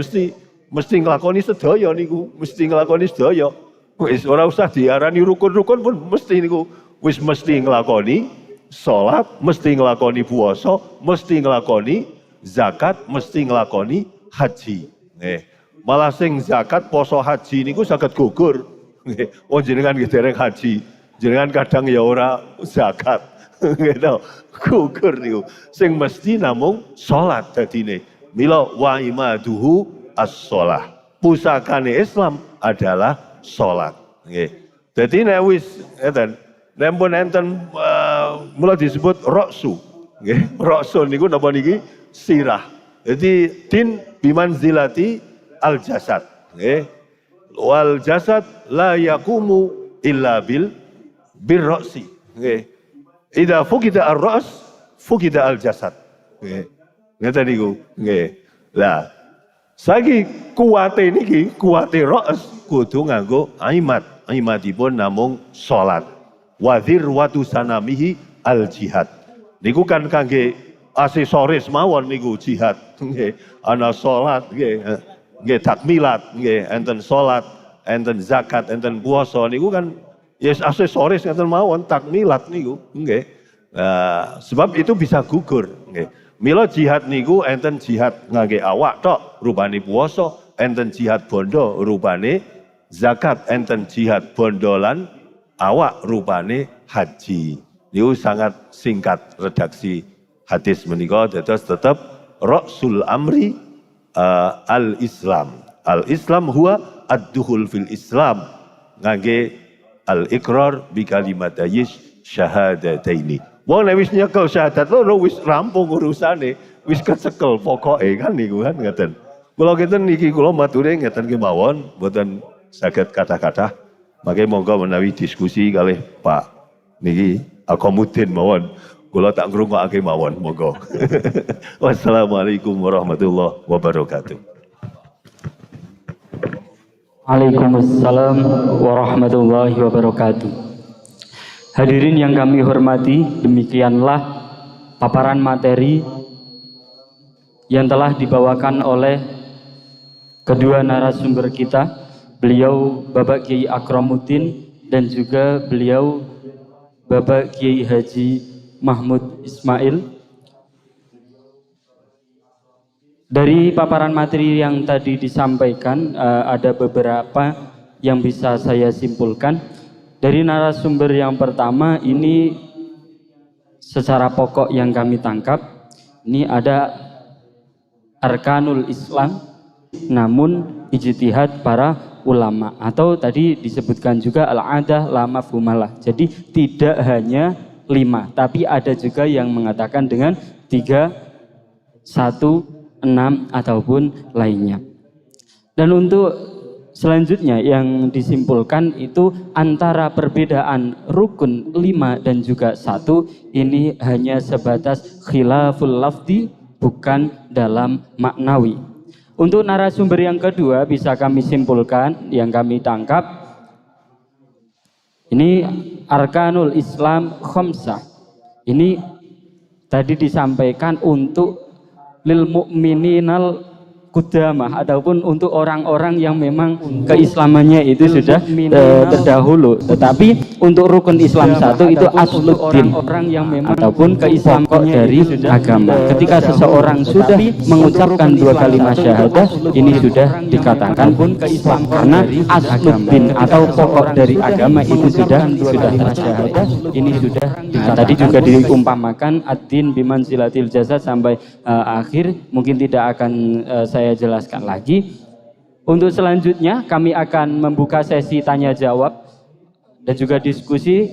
B: mesti nglakoni sedaya niku, mesti nglakoni sedaya. Wis ora usah diarani rukun-rukun pun mesti niku. Wis mesti nglakoni salat, mesti nglakoni puasa, mesti nglakoni zakat, mesti nglakoni haji. Nggih. Malah sing zakat, poso, haji niku saged gugur. Nggih. Oh jenengan nggih dereng haji. Jenengan kadang ya ora zakat, gitu, gugur niku. Sing mesti namung salat dadine. Mila wa imaduhu as-shalah. Pusakane Islam adalah salat. Nggih. Dadi nek wis enten, nek pun enten mula disebut ra'su. Nggih. Ra'su niku napa niki? Sirah. Jadi din bimanzilati al-jasad. Nggih. Wal jasad la yaqumu illa birroksi. Idza fukida ar-ra's, fukida al-jasad. Ngeten niku. Nggih. Lah, saiki kuwate niki, kuwate ra's kudu nganggo aimat. Aimatipun namung salat. Wadzir watu sanamihi al jihad. Niku kan kangge aksesoris mawon niku jihad. Nggih, ana salat nggih. Nggih takmilat, nggih enten salat, enten zakat, enten puasa niku kan yes aksesoris enten mawon takmilat niku. Nggih. Sebab itu bisa gugur, nggih. Mila jihad niku enten jihad ngangge awak tok rupane puasa, enten jihad bondo rupane zakat, enten jihad bondolan awak rupane haji. Niku sangat singkat redaksi hadis menika dados tetep ra'sul amri al-Islam. Al-Islam huwa ad-dukhul fil Islam. Ngangge al-iqrar bi kalimatayi syahadataini. Wong nek wis nyekel syahadat loro wis rampung urusane, wis kecekel pokoke kan niku kan ngeten. Kula ngeten niki kula mature ngeten kemawon, mboten saged kata-kata. Mangke monggo menawi diskusi kalih Pak niki Akomudin mawon. Kula tak ngrungokake mawon, monggo. Wassalamualaikum warahmatullahi wabarakatuh.
C: Waalaikumsalam warahmatullahi wabarakatuh. Hadirin yang kami hormati, demikianlah paparan materi yang telah dibawakan oleh kedua narasumber kita, beliau Bapak Kiai Akramuddin dan juga beliau Bapak Kiai Haji Mahmud Ismail. Dari paparan materi yang tadi disampaikan, ada beberapa yang bisa saya simpulkan. Dari narasumber yang pertama ini secara pokok yang kami tangkap, ini ada arkanul Islam, namun ijtihad para ulama, atau tadi disebutkan juga al-adah la mafhumalah. Jadi tidak hanya 5, tapi ada juga yang mengatakan dengan 3, 1, 6 ataupun lainnya. Dan untuk selanjutnya yang disimpulkan itu antara perbedaan rukun 5 dan juga 1 ini hanya sebatas khilaful lafzi, bukan dalam maknawi. Untuk narasumber yang kedua bisa kami simpulkan, yang kami tangkap, ini arkanul Islam khamsah. Ini tadi disampaikan untuk lil mu'mininal kudamah, ataupun untuk orang-orang yang memang keislamannya itu sudah terdahulu. Tetapi untuk rukun Islam 1 itu asluddin, orang yang memang ataupun keislamannya dari agama. Ketika seseorang sudah mengucapkan 2 kalimat syahadah, ini sudah dikatakan Islam, karena asluddin atau pokok dari agama itu sudah syahadah. Ini sudah tadi juga diumpamakan ad-din bimanzilatil jasad sampai akhir, mungkin tidak akan saya jelaskan lagi. Untuk selanjutnya kami akan membuka sesi tanya jawab dan juga diskusi.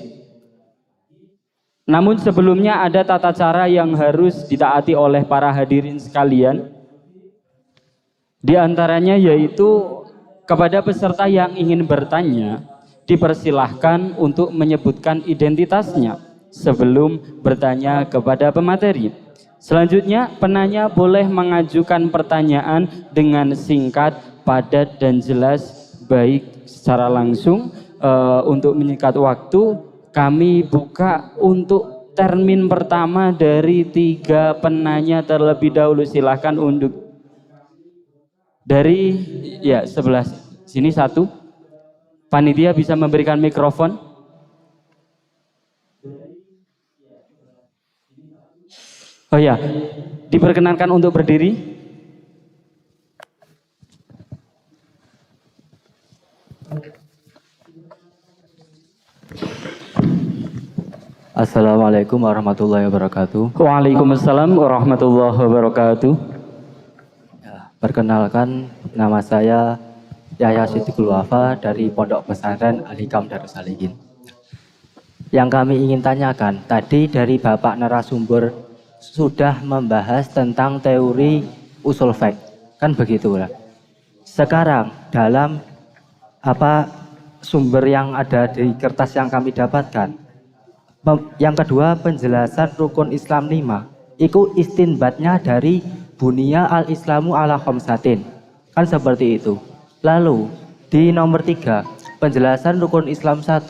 C: Namun sebelumnya ada tata cara yang harus ditaati oleh para hadirin sekalian. Di antaranya yaitu kepada peserta yang ingin bertanya dipersilahkan untuk menyebutkan identitasnya sebelum bertanya kepada pemateri. Selanjutnya, penanya boleh mengajukan pertanyaan dengan singkat, padat, dan jelas, baik secara langsung. Untuk menyingkat waktu, kami buka untuk termin pertama dari 3 penanya terlebih dahulu. Silahkan untuk dari sebelah sini 1. Panitia bisa memberikan mikrofon. Oh ya, diperkenankan untuk berdiri.
D: Assalamualaikum warahmatullahi wabarakatuh.
C: Waalaikumsalam warahmatullahi wabarakatuh.
D: Ya, perkenalkan, nama saya Yahya Siddiqul Wafa dari Pondok Pesantren Al-Hikam Darussalihin. Yang kami ingin tanyakan, tadi dari Bapak narasumber sudah membahas tentang teori usul fiqh, kan begitu lah. Sekarang dalam sumber yang ada di kertas yang kami dapatkan, yang kedua penjelasan rukun Islam 5, Iku istinbatnya dari bunia al-islamu ala khamsatin. Kan seperti itu. Lalu di nomor 3, penjelasan rukun Islam 1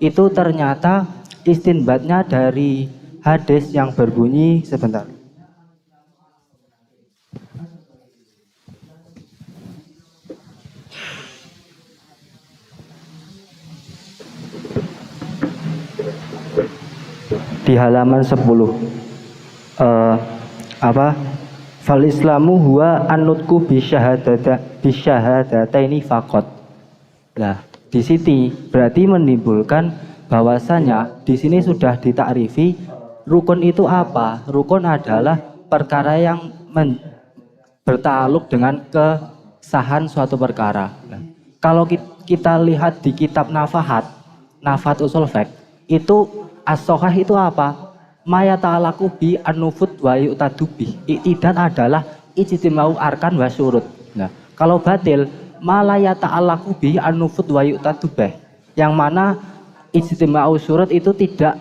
D: itu ternyata istinbatnya dari hadis yang berbunyi sebentar. Di halaman 10 fal islamu huwa annutku bisyahadataini faqat. Nah, di sini berarti menimbulkan bahwasanya di sini sudah ditakrifi rukun itu apa? Rukun adalah perkara yang bertaluk dengan kesahan suatu perkara. Nah, kalau kita lihat di kitab Nafahat Usul Fiqh, itu as-sohah itu apa? Maya ta'alaku bi an-nufud wa yu'tadu bih. Iktidat adalah ijtimau arkan wa syurut. Nah, kalau batil malaya ta'alaku bi an-nufud wa yu'tadu bih. Yang mana ijtimau syurut itu tidak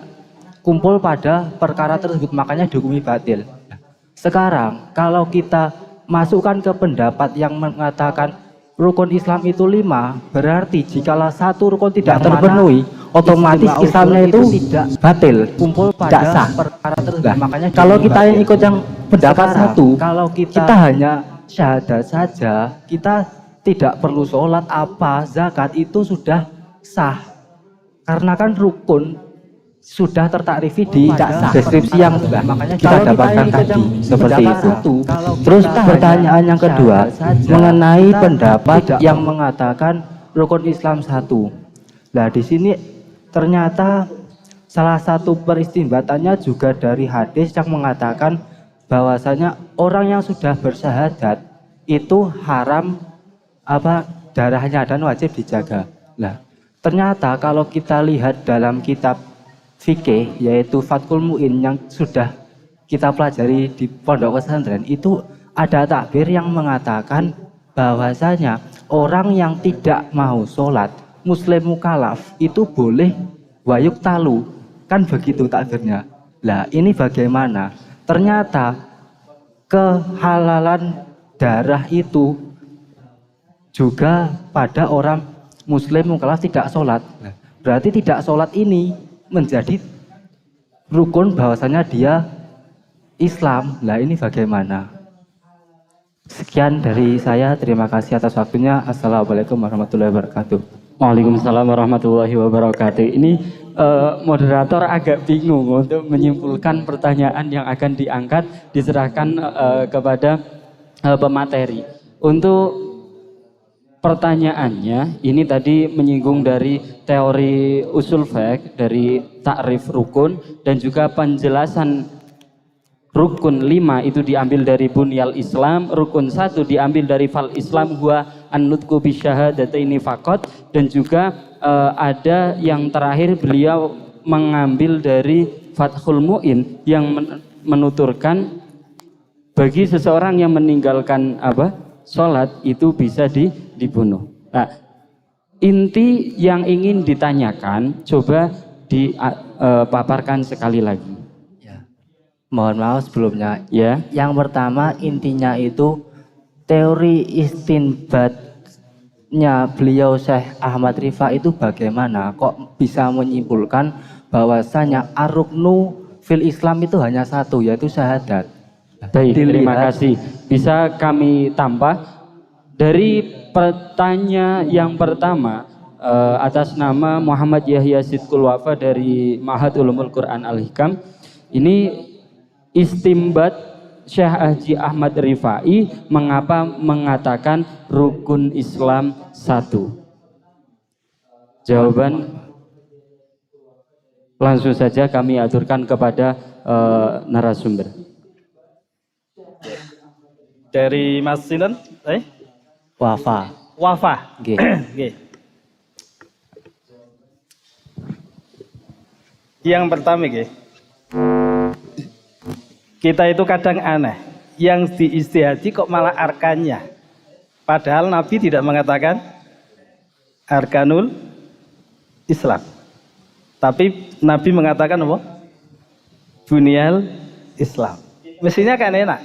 D: kumpul pada perkara tersebut, makanya dihukumi batil. Nah, sekarang kalau kita masukkan ke pendapat yang mengatakan rukun Islam itu 5, berarti jikalau satu rukun tidak terpenuhi, otomatis Islamnya itu tidak batil, kumpul pada sah. Perkara tersebut. Makanya kalau kita yang ikut yang pendapat satu, kalau kita hanya syahadat saja, kita tidak perlu sholat apa zakat itu sudah sah, karena kan rukun sudah tertakrifi di deskripsi yang makanya kita dapatkan tadi seperti itu. Terus pertanyaan yang kedua mengenai pendapat yang mengatakan rukun Islam 1. Nah, di sini ternyata salah satu peristimbatannya juga dari hadis yang mengatakan bahwasanya orang yang sudah bersyahadat itu haram darahnya dan wajib dijaga. Nah, ternyata kalau kita lihat dalam kitab fikih yaitu Fathul Mu'in yang sudah kita pelajari di pondok pesantren, itu ada takbir yang mengatakan bahwasanya orang yang tidak mau sholat muslim mukalaf itu boleh wayuk talu, kan begitu takbirnya. Lah ini bagaimana? Ternyata kehalalan darah itu juga pada orang muslim mukalaf tidak sholat. Nah, berarti tidak sholat ini menjadi rukun bahwasanya dia Islam. Lah ini bagaimana? Sekian dari saya, terima kasih atas waktunya. Assalamualaikum warahmatullahi wabarakatuh.
C: Waalaikumsalam warahmatullahi wabarakatuh. Ini moderator agak bingung untuk menyimpulkan pertanyaan yang akan diangkat, diserahkan kepada pemateri. Untuk pertanyaannya, ini tadi menyinggung dari teori usul fiqh, dari takrif rukun, dan juga penjelasan rukun 5 itu diambil dari bunyal Islam, rukun 1 diambil dari fal Islam huwa an-nutqu bisyahadataini faqat, dan juga ada yang terakhir beliau mengambil dari Fathul Mu'in yang menuturkan bagi seseorang yang meninggalkan sholat itu bisa dibunuh. Nah, inti yang ingin ditanyakan coba dipaparkan sekali lagi.
D: Ya. Mohon maaf sebelumnya.
C: Ya.
D: Yang pertama intinya itu teori istinbatnya beliau Syekh Ahmad Rifa itu bagaimana? Kok bisa menyimpulkan bahwasanya ar-ruknu fil Islam itu hanya satu, yaitu syahadat.
C: Baik, terima kasih. Bisa kami tambah dari pertanyaan yang pertama atas nama Muhammad Yahya Sidqul Wafa dari Ma'had Ulumul Quran Al-Hikam. Ini istimbat Syekh Haji Ahmad Rifai mengapa mengatakan rukun Islam 1. Jawaban langsung saja kami aturkan kepada narasumber.
A: Dari Mas Sinten?
D: Wafa.
A: Nggih. Nggih. Yang pertama nggih. Kita itu kadang aneh, yang diistihadi kok malah arkannya. Padahal Nabi tidak mengatakan arkanul Islam. Tapi Nabi mengatakan apa? Bunyal Islam. Mestinya kan enak.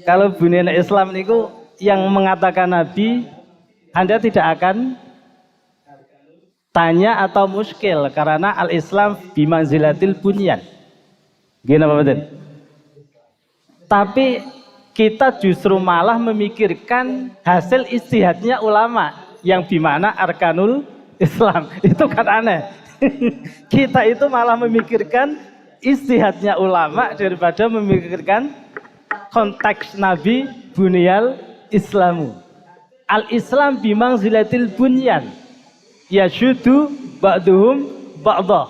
A: Kalau bunyian Islam niku yang mengatakan Nabi, Anda tidak akan tanya atau muskil karena al-Islam bimanzilatil bunyan. Gini Pak Betul. Tapi kita justru malah memikirkan hasil ijtihadnya ulama yang bimana arkanul Islam. Itu kan aneh. Kita itu malah memikirkan ijtihadnya ulama daripada memikirkan konteks Nabi bunyal Islamu. Al-Islam bimanzilatil bunyan. Yashudu ba'duhum ba'dah.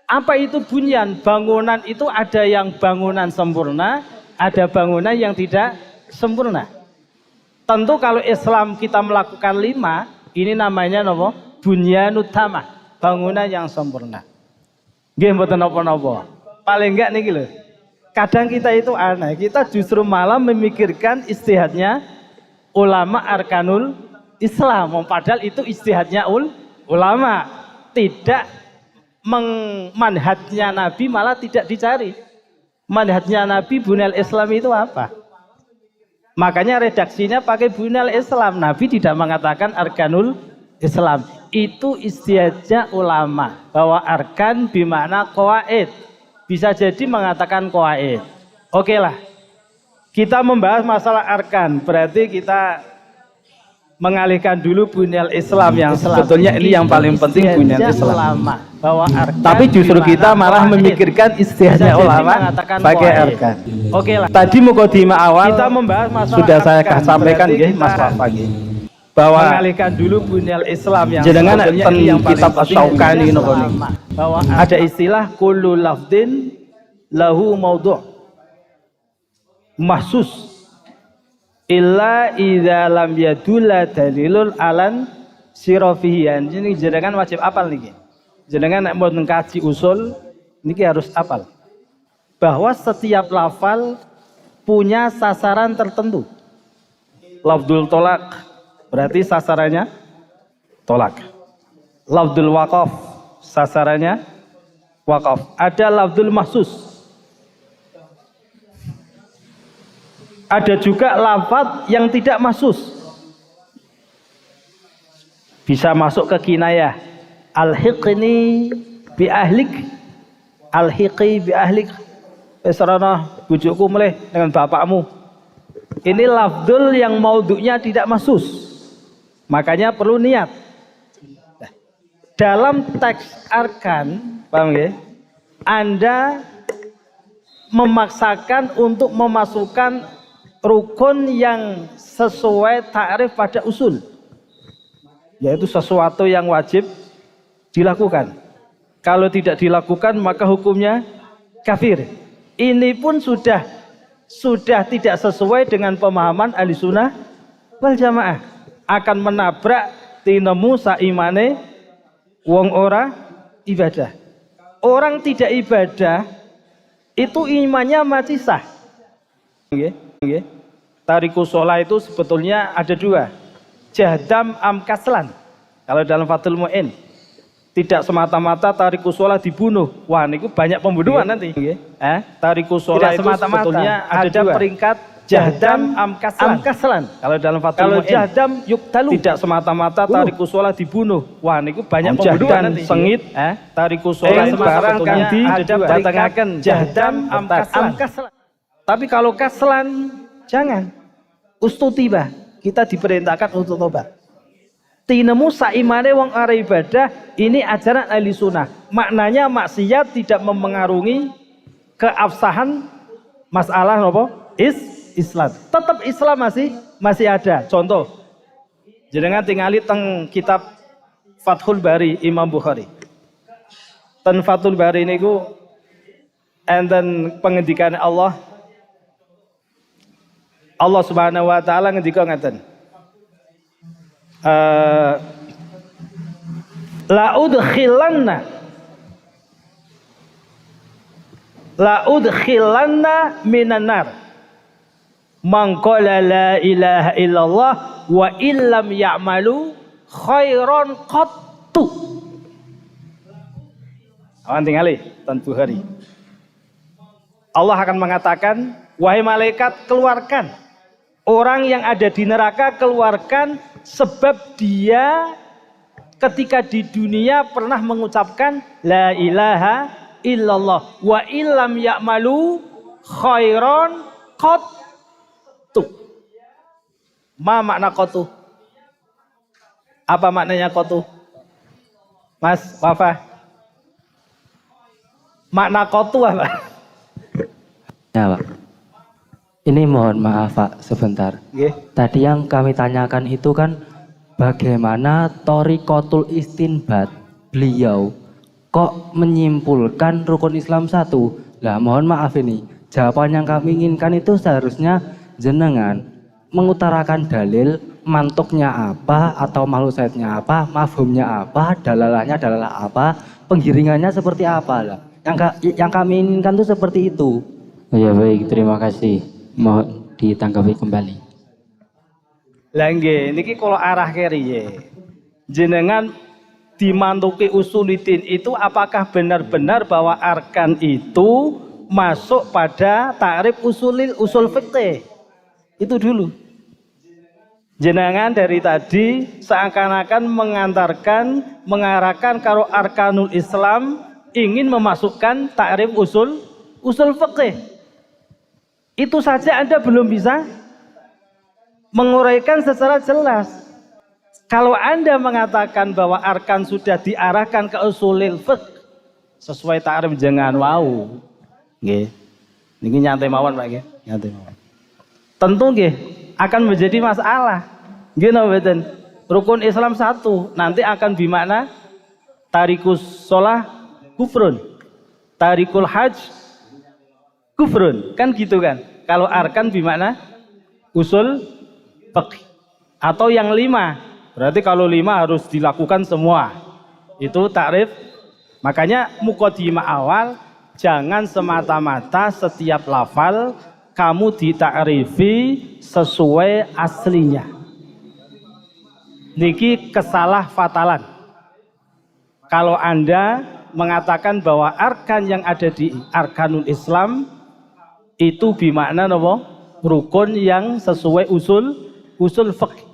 A: Apa itu bunyan? Bangunan itu ada yang bangunan sempurna, ada bangunan yang tidak sempurna. Tentu kalau Islam kita melakukan 5, ini namanya apa? Bunyan utama, bangunan yang sempurna. Nggih mboten napa-napa. Paling enggak niki lho. Kadang kita itu aneh, kita justru malah memikirkan ijtihadnya ulama arkanul Islam, padahal itu ijtihadnya ulama, tidak manhajnya Nabi malah tidak dicari. Manhajnya Nabi bunyal Islam itu apa? Makanya redaksinya pakai bunyal Islam. Nabi tidak mengatakan arkanul Islam. Itu ijtihadnya ulama bahwa arkan bimana qawaid. Bisa jadi mengatakan qawaid. Oke lah. Kita membahas masalah arkan, berarti kita mengalihkan dulu bunyal Islam yang sebetulnya ini yang paling penting bunyal Islam. Ulama bahwa arkan. Tapi justru kita malah memikirkan ijtihadnya ulama pakai arkan. Oke lah. Tadi mukadimah awal kita membahas masalah sudah saya sampaikan nggih Mas Fagi. Bahwa mengalihkan dulu bunyal Islam yang jenengan yang kitab Asy-Syaukani nopo bahwa ada istilah kullu lafdin lahu maudhu' mahsus illa idza lam yadulla dalilul alan sirafihi. Ini jenengan wajib apal niki. Jenengan nek mau kaji usul niki harus apal. Bahwa setiap lafal punya sasaran tertentu. Lafdzul tolak berarti sasarannya tolak. Lafdzul waqaf sasarannya waqaf. Ada lafdzul mahsus. Ada juga lafaz yang tidak mahsus. Bisa masuk ke kinayah. Alhiqni bi ahlik. Alhiqi bi ahlik. Pesarana bujuku meleh dengan bapakmu. Ini lafdzul yang maudhu'nya tidak mahsus. Makanya perlu niat. Dalam teks arkan, paham ya? Anda memaksakan untuk memasukkan rukun yang sesuai ta'rif pada usul, yaitu sesuatu yang wajib dilakukan. Kalau tidak dilakukan maka hukumnya kafir. Ini pun sudah tidak sesuai dengan pemahaman Ahlussunnah wal Jamaah. Akan menabrak tinemu saimane wong ora ibadah. Orang tidak ibadah itu imannya mati sah. Okay. Tariku sholah itu sebetulnya ada 2, jahdam am kaslan. Kalau dalam Fathul Mu'in tidak semata-mata tariku sholah dibunuh. Wah ini banyak pembunuhan nanti. Tariku sholah itu sebetulnya ada peringkat jahdam am kaslan. Kalau dalam Fathul Mu'in jahdam yuktalu tidak semata-mata tariku sholah dibunuh. Wah ini banyak pembunuhan nanti. Sengit tariku sholah barang kang didatangaken jahdam am kaslan. Tapi kalau kaslan, jangan. Ustutiba, kita diperintahkan untuk tobat. Tinemu saimane wong are ibadah, ini ajaran ahli sunnah. Maknanya maksiat tidak mempengaruhi keabsahan masalah apa? Islam. Tetap Islam masih ada. Contoh, jenengan tingali teng kitab Fathul Bari Imam Bukhari. Ten Fathul Bari niku enten pengendikan Allah Subhanahu wa taala ngendika ngaten. La udkhilanna minan nar. Man qala la ilaha illallah wa illam ya'malu khairan qattu. Awan tingali ten Bukhari. Allah akan mengatakan, wahai malaikat, keluarkan orang yang ada di neraka, keluarkan, sebab dia ketika di dunia pernah mengucapkan la ilaha illallah wa illam ya'malu khairon qattu. Ma makna qattu? Apa maknanya qattu? Mas Wafa, makna qattu apa?
D: Ya Pak, ini mohon maaf Pak sebentar.
A: Nggih.
D: Tadi yang kami tanyakan itu kan bagaimana Thoriqatul Istinbat beliau kok menyimpulkan rukun Islam 1. Lah mohon maaf ini, jawaban yang kami inginkan itu seharusnya jenengan mengutarakan dalil, mantuknya apa atau malusaitnya apa, mafhumnya apa, dalalahnya dalalah apa, penggiringannya seperti apa lah. Yang kami inginkan itu seperti itu.
C: Oh ya baik, terima kasih. Mohon ditanggapi kembali.
A: Lah nggih, niki kalau arah keriye. Jenengan dimantuki usulidin itu apakah benar-benar bahwa arkan itu masuk pada takrif usul fikih? Itu dulu. Jenengan dari tadi seakan-akan mengarahkan kalau arkanul Islam ingin memasukkan takrif usul fikih. Itu saja Anda belum bisa menguraikan secara jelas. Kalau Anda mengatakan bahwa arkan sudah diarahkan ke usulil fiqh sesuai takrif jangan wau. Nggih. Niki nyantai mawon Pak nggih, nyantai mawon. Tentu nggih akan menjadi masalah. Nggih napa mboten? Rukun Islam 1 nanti akan bermakna tarikus shalah kufrun. Tarikul hajj kufrun. Kan gitu kan? Kalau arkan bermakna usul fiqh. Atau yang 5. Berarti kalau 5 harus dilakukan semua. Itu takrif. Makanya muqaddimah awal jangan semata-mata setiap lafal kamu ditakrifi sesuai aslinya. Niki kesalah fatalan. Kalau Anda mengatakan bahwa arkan yang ada di arkanul Islam itu bermakna apa? Rukun yang sesuai usul fiqh.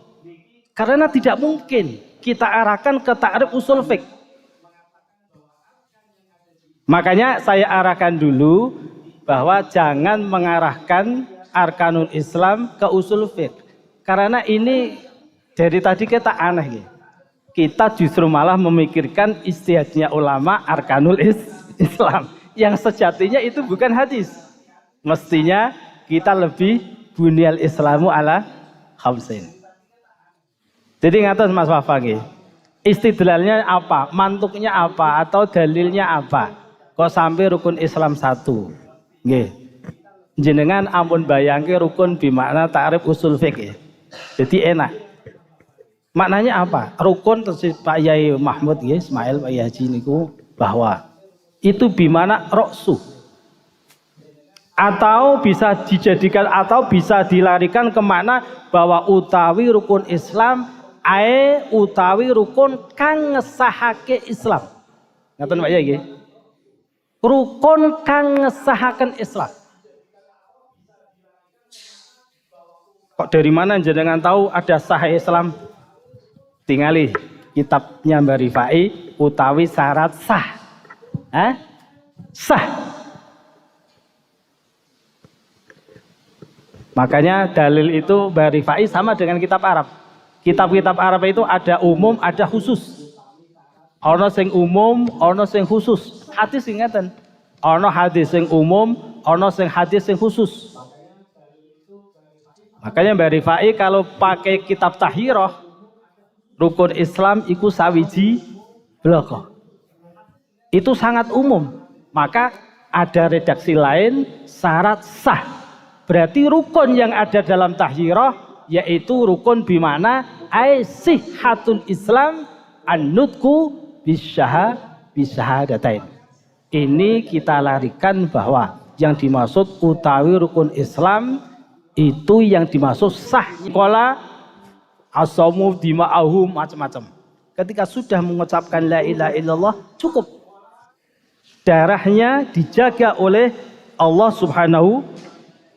A: Karena tidak mungkin kita arahkan ke takrif usul fiqh. Makanya saya arahkan dulu bahwa jangan mengarahkan arkanul Islam ke usul fiqh. Karena ini dari tadi kita aneh ya. Kita justru malah memikirkan ijtihadnya ulama arkanul Islam. Yang sejatinya itu bukan hadis. Mestinya kita lebih bunyal Islamu ala khamsin. Jadi ngatas Mas Wafa nggih. Istidlalnya apa? Mantuknya apa? Atau dalilnya apa? Kok sampai rukun Islam 1? Nggih. Jenengan ampun bayangke rukun bimakna ta'rif usul fiqh. Jadi enak. Maknanya apa? Rukun terus Pak Yai Mahmud nggih, Ismail Pak Haji niku bahwa itu bimana roksu. Atau bisa dijadikan atau bisa dilarikan ke makna bahwa utawi rukun Islam utawi rukun kang ngesahake Islam. Ngaten Pak Yai nggih. Rukun kang ngesahaken Islam. Kok dari mana jenengan tahu ada sah Islam? Tingali kitabnya Mbak Rifai utawi syarat sah. Sah. Makanya dalil itu Mbak Rifai sama dengan kitab Arab. Kitab-kitab Arab itu ada umum, ada khusus. Ono sing umum, ono sing khusus. Hadis ingatan. Ono hadis sing umum, ono sing hadis sing khusus. Makanya Mbak Rifai kalau pakai kitab Tahirah, rukun Islam iku sawiji bloko. Itu sangat umum. Maka ada redaksi lain syarat sah. Berarti rukun yang ada dalam Tahirah yaitu rukun bimana sihhatul Islam an-nutqu bisyahadatain. Ini kita larikan bahwa yang dimaksud utawi rukun Islam itu yang dimaksud sah. Qala asamu dima'ahum macam-macam. Ketika sudah mengucapkan la ilaha illallah cukup. Darahnya dijaga oleh Allah Subhanahu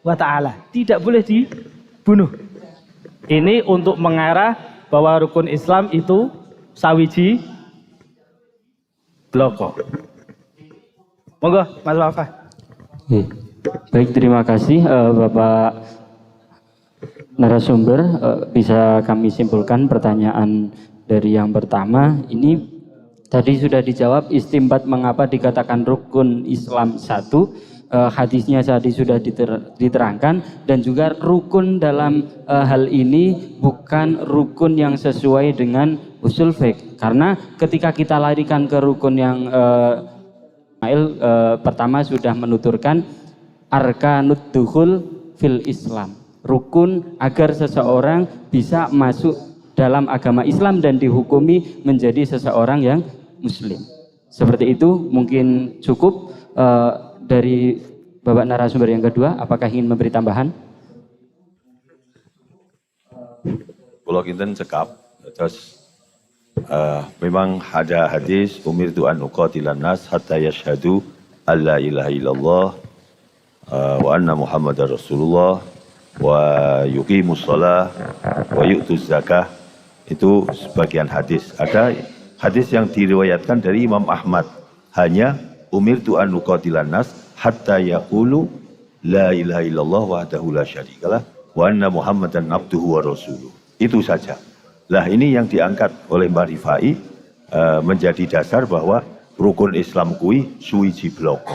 A: wa Ta'ala. Tidak boleh dibunuh. Ini untuk mengarah bahwa rukun Islam itu sawiji bloko. Monggo Mas Wafa.
C: Baik, terima kasih Bapak narasumber. Bisa kami simpulkan pertanyaan dari yang pertama ini tadi sudah dijawab istimbat mengapa dikatakan rukun Islam satu. Hadisnya tadi sudah diterangkan, dan juga rukun dalam hal ini bukan rukun yang sesuai dengan usul fiqh, karena ketika kita larikan ke rukun yang pertama sudah menuturkan arkanut dukhul fil Islam, rukun agar seseorang bisa masuk dalam agama Islam dan dihukumi menjadi seseorang yang muslim. Seperti itu mungkin cukup. Dari Bapak narasumber yang kedua, apakah ingin memberi tambahan?
B: Kalau kita cekap, terus memang ada hadis umirtu an uqatilan nas hatta yashhadu alla ilaha illallah wa anna muhammadar rasulullah wa yuqimus shalah wa yu'tuz zakah. Itu sebagian hadis. Ada hadis yang diriwayatkan dari Imam Ahmad, hanya umirtu an uqatilan nas hatta yaqulu la ilaha illallah wahdahu la syarikalah wa anna muhammadan abduhu wa rasuluh. Itu saja. Lah ini yang diangkat oleh Mbak Rifai menjadi dasar bahwa rukun Islam kui suwiji bloko.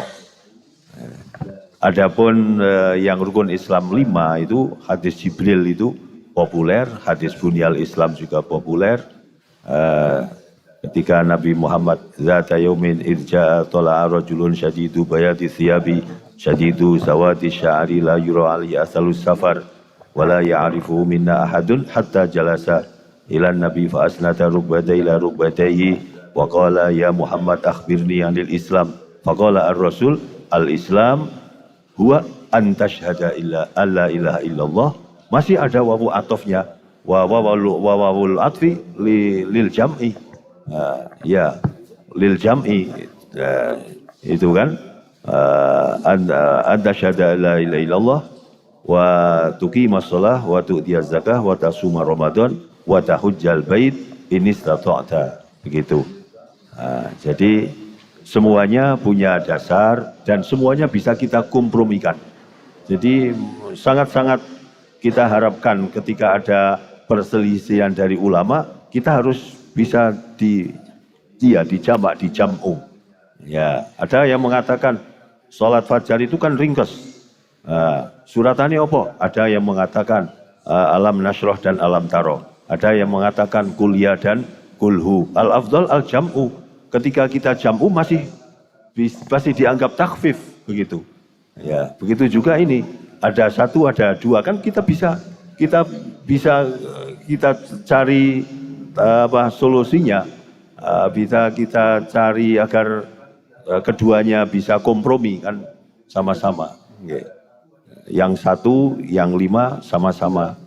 B: Adapun yang rukun Islam 5 itu hadis Jibril itu populer, hadis Bunyal Islam juga populer. Ketika Nabi Muhammad zata yaumin irja'a tala'a rajulun syadidu bayati thiyabi syadidu sawati sya'ari la yura alaihi asalus safar wa la ya'rifu minna ahadun hatta jalasa ila nabi fa asnata rukbatayhi ila rukbatayhi wa qala ya Muhammad akhbirni anil Islam faqala ar-rasul al-Islam huwa an tashhada illa alla ilaha illallah. Masih ada wawu atofnya wawul atfi lil jam'i. Ya lil jam'i itu kan anda syahada la ilaha illallah wa tuqimas shalah wa tu'tiyaz zakah wa tasuma ramadan wa tahujjal bait in istata'ta, begitu. Jadi semuanya punya dasar dan semuanya bisa kita kompromikan. Jadi sangat-sangat kita harapkan ketika ada perselisihan dari ulama, kita harus bisa dijamak, dijam'u. Ya, ada yang mengatakan sholat fajar itu kan ringkas. Suratannya apa? Ada yang mengatakan alam nasroh dan alam taroh. Ada yang mengatakan kuliah dan kulhu. Al-afdal al-jam'u. Ketika kita jam'u masih dianggap takhfif, begitu. Ya, begitu juga ini. Ada satu, ada dua, kan kita bisa cari solusinya, bisa kita cari agar keduanya bisa kompromi kan sama-sama. Yang satu, yang 5 sama-sama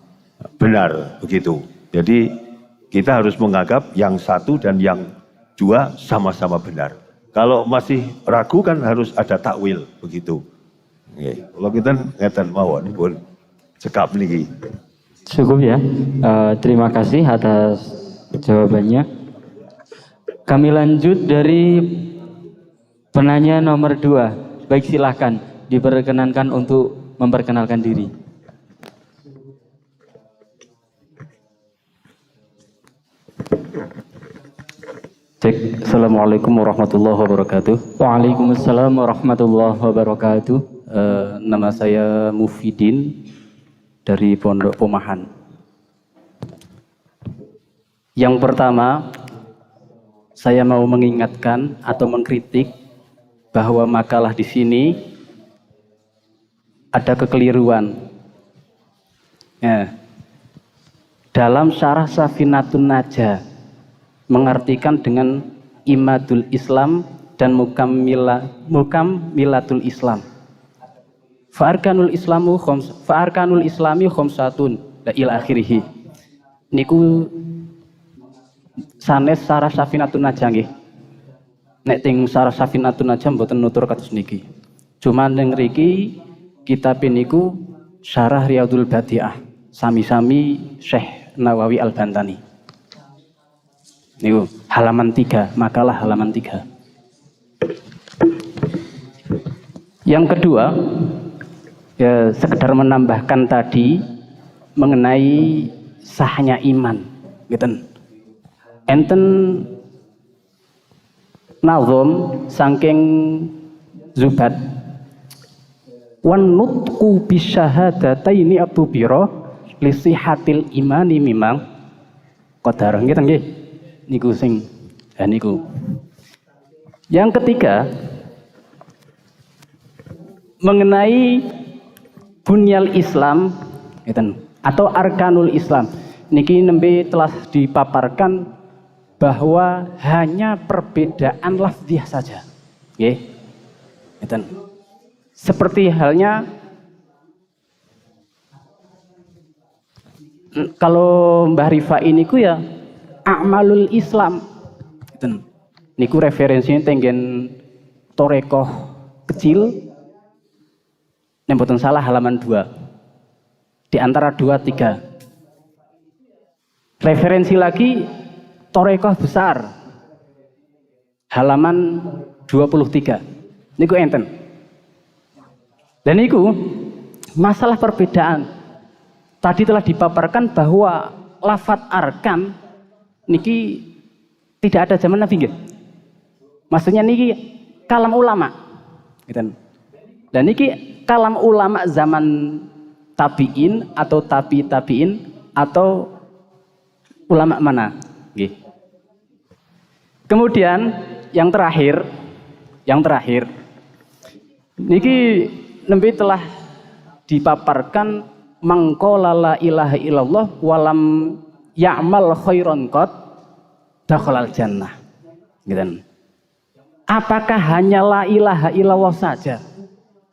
B: benar, begitu. Jadi kita harus menganggap yang satu dan yang 2 sama-sama benar. Kalau masih ragu kan harus ada takwil, begitu. Kalau kita ngeten mawon pun cekap niki.
C: Cukup ya. Terima kasih atas jawabannya. Kami lanjut dari penanya nomor 2. Baik, silahkan diperkenankan untuk memperkenalkan diri.
E: Cek. Assalamualaikum warahmatullahi wabarakatuh.
C: Waalaikumsalam warahmatullahi wabarakatuh.
E: Nama saya Mufidin dari Pondok Pomahan. Yang pertama, saya mau mengingatkan atau mengkritik bahwa makalah di sini ada kekeliruan. Dalam syarah Safinatun Najah mengartikan dengan imadul Islam dan mukammilatul Islam. Fa'arkanul islami khomsatun la ila akhirih. Niku sanes syarah Safinatun Najah nggih. Nek ting syarah Safinatun Najah mboten nutur kados niki. Cuman yang riki kitab niku Syarah Riyadul Badi'ah sami-sami Syekh Nawawi Al-Bantani. Niku halaman 3, makalah halaman 3. Yang kedua, ya sekedar menambahkan tadi mengenai sahnya iman, gitu. Enten nazom saking Zubat wan nutqu bisyahadataini atubira lisihatil imani mimang qadar nggih nggih niku sing niku. Yang ketiga mengenai bunyal Islam atau arkanul Islam niki nembe telah dipaparkan bahwa hanya perbedaan lafziah saja nggih. Seperti halnya kalau Mbah Rifa ini ku ya a'malul Islam. Niku referensinya tenggen Torekoh kecil. Yang betul salah halaman 2. Di antara 2, 3. Referensi lagi Torekoh besar. Halaman 23. Niku enten. Dan niku masalah perbedaan. Tadi telah dipaparkan bahwa lafat arkan niki tidak ada zaman Nabi nggih. Maksudnya niki kalam ulama. Gitu. Dan niki kalam ulama zaman tabi'in atau tabi'in atau ulama mana? Nggih. Kemudian yang terakhir niki nembe telah dipaparkan mangqala la ilaha illallah walam ya'mal khairan qad dakhalal jannah. Gitu. Apakah hanya la ilaha illallah saja?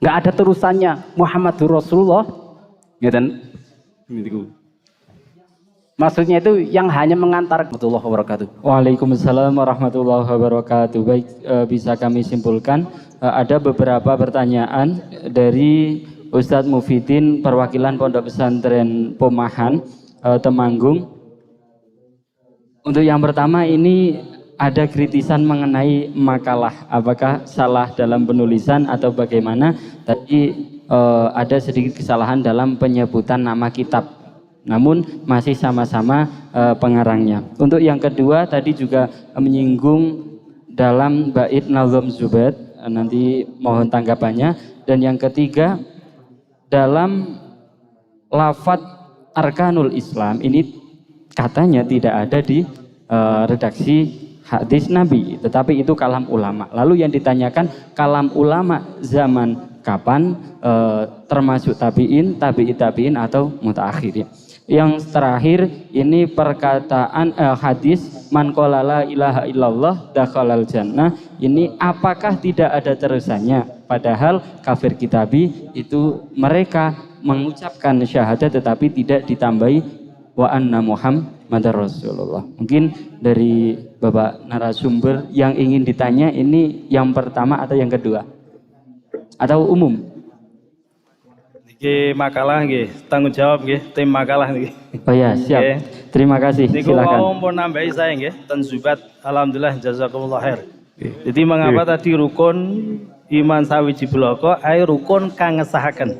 E: Enggak ada terusannya Muhammadur Rasulullah? Gitu. Maksudnya itu yang hanya mengantar warahmatullahi wabarakatuh.
C: Waalaikumsalam warahmatullahi wabarakatuh. Baik, bisa kami simpulkan ada beberapa pertanyaan dari Ustadz Mufidin perwakilan Pondok Pesantren Pomahan Temanggung. Untuk yang pertama ini ada kritisan mengenai makalah, apakah salah dalam penulisan atau bagaimana? Tadi ada sedikit kesalahan dalam penyebutan nama kitab, namun masih sama-sama pengarangnya. Untuk yang kedua tadi juga menyinggung dalam bait Nazom Zubat, nanti mohon tanggapannya. Dan yang ketiga dalam lafadz arkanul Islam ini katanya tidak ada di redaksi hadis Nabi, tetapi itu kalam ulama. Lalu yang ditanyakan kalam ulama zaman kapan, termasuk tabi'in, tabi'in atau mutaakhirin. Yang terakhir ini perkataan hadis man qala la ilaha illallah dakhalal jannah, ini apakah tidak ada terusannya? Padahal kafir kitabi itu mereka mengucapkan syahadat tetapi tidak ditambahi wa anna Muhammadar Rasulullah. Mungkin dari Bapak narasumber yang ingin ditanya ini yang pertama atau yang kedua? Atau umum?
A: Niki makalah nggih, tanggung jawab nggih, tim makalah niki.
C: Oh ya, siap. Okay. Terima kasih.
A: Niku
C: silakan.
A: mau pun nambahi saya nggih, ten Zubat, alhamdulillah jazakumullah khair. Jadi mengapa tadi rukun iman sawiji bloko ai rukun kang ngesahaken.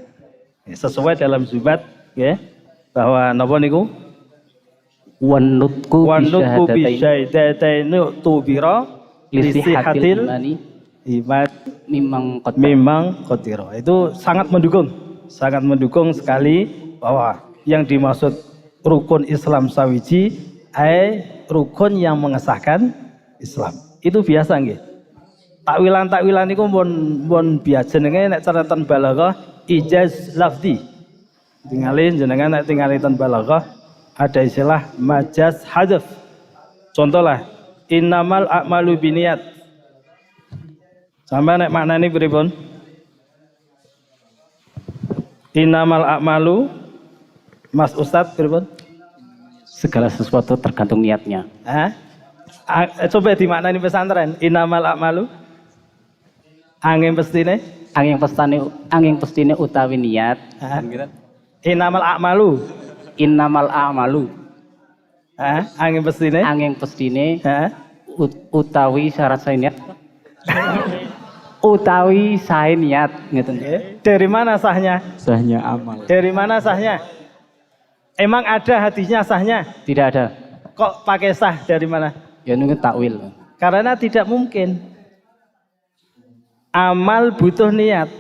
A: Sesuai dalam Zubat nggih, bahwa napa niku?
E: Wanutku
A: bisyahadataini tubira lisihatil iman memang qadira. Itu sangat mendukung sekali bahwa yang dimaksud rukun Islam sawiji rukun yang mengesahkan Islam. Itu biasa nggih. Takwilan niku mun biasa jenenge nek caratan balaghah ijaz lafzi. Tingalin jenengan nek tingali ten balaghah ada istilah majaz hadzaf. Contohlah innamal a'malu biniyat. Sampai nek maknane pripun? Innamal a'malu Mas Ustadz pripun?
E: Segala sesuatu tergantung niatnya.
A: Coba dimaknani pesantren. Innamal a'malu angin pestine
E: angin pestine utawi niat.
A: Innamal a'malu.
E: Innamal a'malu.
A: Angin pestine.
E: Angin pestine utawi syarat sae niat. Utawi sae niat ngeten.
A: Dari mana sahnya?
C: Sahnya amal.
A: Dari mana sahnya? Emang ada hadisnya sahnya?
E: Tidak ada.
A: Kok pakai sah dari mana?
E: Ya nunggu takwil.
A: Karena tidak mungkin. Amal butuh niat.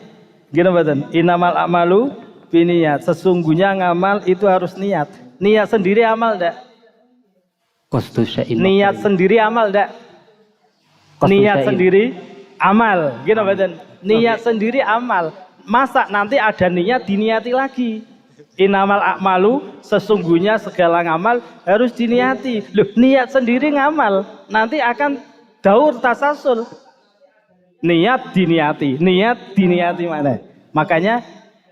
A: Gitu betul. Innamal a'malu biniyat. Sesungguhnya ngamal itu harus niat. Niat sendiri amal enggak? Niat sendiri amal enggak? Niat sendiri amal. Gitu betul. Niat sendiri amal. Masa nanti ada niat diniati lagi? Innamal a'malu, sesungguhnya segala ngamal harus diniati. Loh, niat sendiri ngamal, nanti akan daur tasasul. Niat diniati mana? Makanya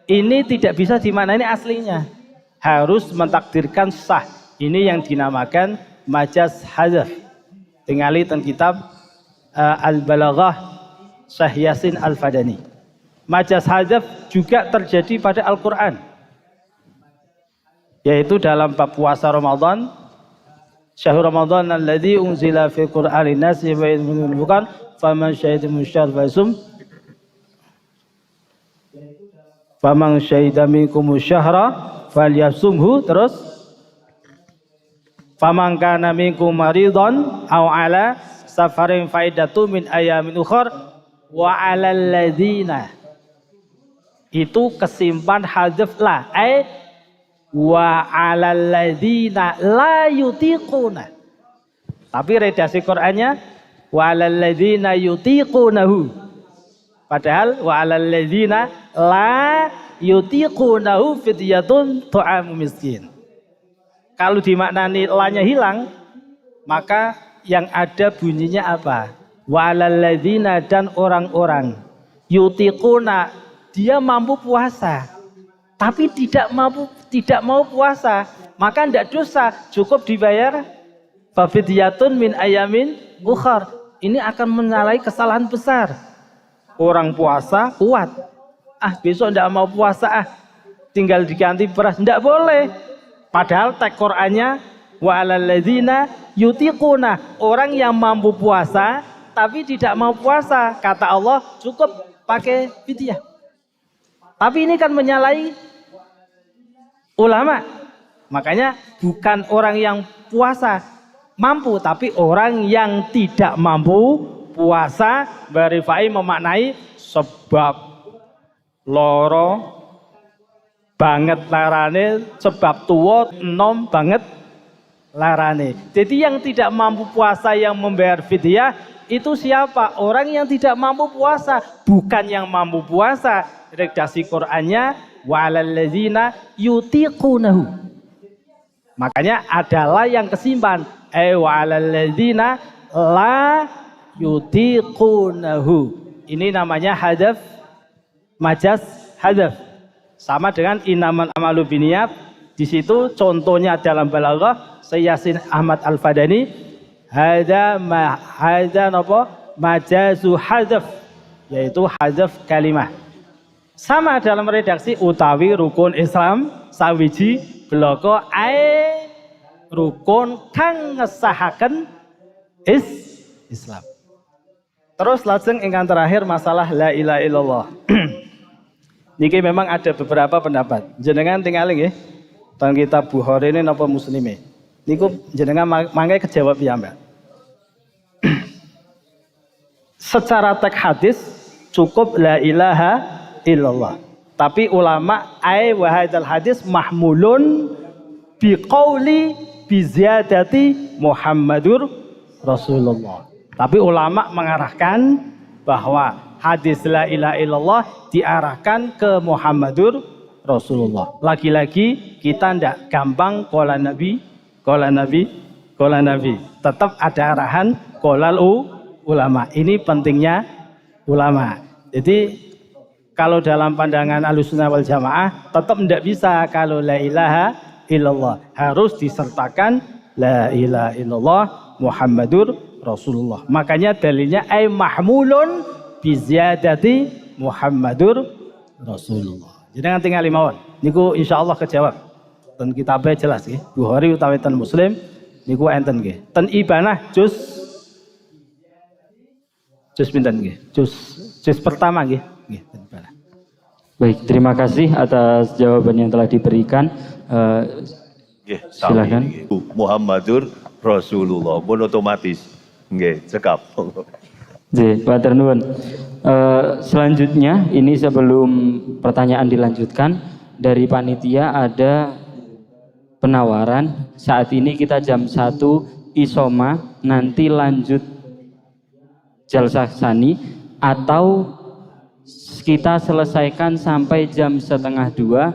A: ini tidak bisa dimaknai aslinya. Harus mentakdirkan sah. Ini yang dinamakan majaz hadzaf. Tingali teng kitab Al-Balaghah Syekh Yasin Al-Fadani. Majaz hadzaf juga terjadi pada Al-Qur'an. Yaitu dalam bab puasa Ramadan, syahrul Ramadan alladzi unzila fi Qur'anin nasi wa bukan faman syahida musyahr fasum faman syahida minkum syahra falyasumhu, terus faman kana minkum maridhan aw ala safarin faidatu min ayamin ukhra wa 'alal ladzina, itu kesimpan hadzaf la wa 'alal ladzina la yutiquna. Tapi redaksi Qur'annya wa 'alal ladzina yutiqunahu. Padahal wa 'alal ladzina la yutiqunahu fidyatun ta'amu miskin. Kalau dimaknani la-nya hilang, maka yang ada bunyinya apa? Wa 'alal ladzina, dan orang-orang yutiquna, dia mampu puasa. Tapi tidak mau puasa, maka tidak dosa, cukup dibayar fafidyatun min ayamin ukhar. Ini akan menyalahi kesalahan besar. Orang puasa kuat, besok tidak mau puasa, tinggal diganti beras, tidak boleh. Padahal teks Qur'annya wa 'alal ladzina yutiquna, orang yang mampu puasa tapi tidak mau puasa, kata Allah cukup pakai fidyah. Tapi ini kan menyalahi ulama. Makanya bukan orang yang puasa mampu, tapi orang yang tidak mampu puasa. Barifai memaknai sebab loro banget larane, sebab tua enom banget larane. Jadi yang tidak mampu puasa yang membayar fidyah itu siapa? Orang yang tidak mampu puasa, bukan yang mampu puasa. Redaksi Qur'annya wa 'alal ladzina yutiqunahu. Makanya adalah yang kesimpan wa 'alal ladzina la yutiqunahu. Ini namanya hadzaf, majaz hadzaf. Sama dengan innamal a'malu binniyat. Di situ contohnya dalam balaghah Yasin Ahmad Al-Fadani, hadza majazu hadzaf, yaitu hadzaf kalimah. Sama dalam redaksi utawi rukun Islam sawiji bloko rukun kang ngesahaken Islam. Terus lajeng ingkang terakhir masalah la ilaha illallah. Niki memang ada beberapa pendapat. Jenengan tinggal nggih teng kitab Bukhari ini napa Muslime. Niku jenengan mangke kejawab ya, Mbak. Secara teks hadis cukup la ilaha illallah. Tapi ulama wa hadzal hadis mahmulun biqauli biziyadati Muhammadur Rasulullah. Tapi ulama mengarahkan bahwa hadis la ilaha illallah diarahkan ke Muhammadur Rasulullah. Lagi-lagi kita tidak gampang qala nabi. Tetap ada arahan qolal ulama. Ini pentingnya ulama. Jadi kalau dalam pandangan Ahlussunnah wal Jamaah tetap tidak bisa kalau la ilaha illallah, harus disertakan la ilaha illallah Muhammadur Rasulullah. Makanya dalilnya mahmulun bi ziyadati Muhammadur Rasulullah. Jenengan tinggal mawon. Niku insyaallah kejawab. Ten kitabe jelas nggih. Bukhari utawi ten Muslim niku enten nggih. Ten Ibanah juz pinten nggih? Juz pertama nggih. Nggih, ten Ibanah.
C: Baik, terima kasih atas jawaban yang telah diberikan.
B: Nggih,
C: Silakan.
B: sami nggih. Muhammadur Rasulullah pun otomatis. Nggih, cekap.
C: Nggih, matur nuwun. Selanjutnya ini sebelum pertanyaan dilanjutkan dari panitia ada penawaran. Saat ini kita jam 1 isoma, nanti lanjut jalsah sani atau kita selesaikan sampai jam 1:30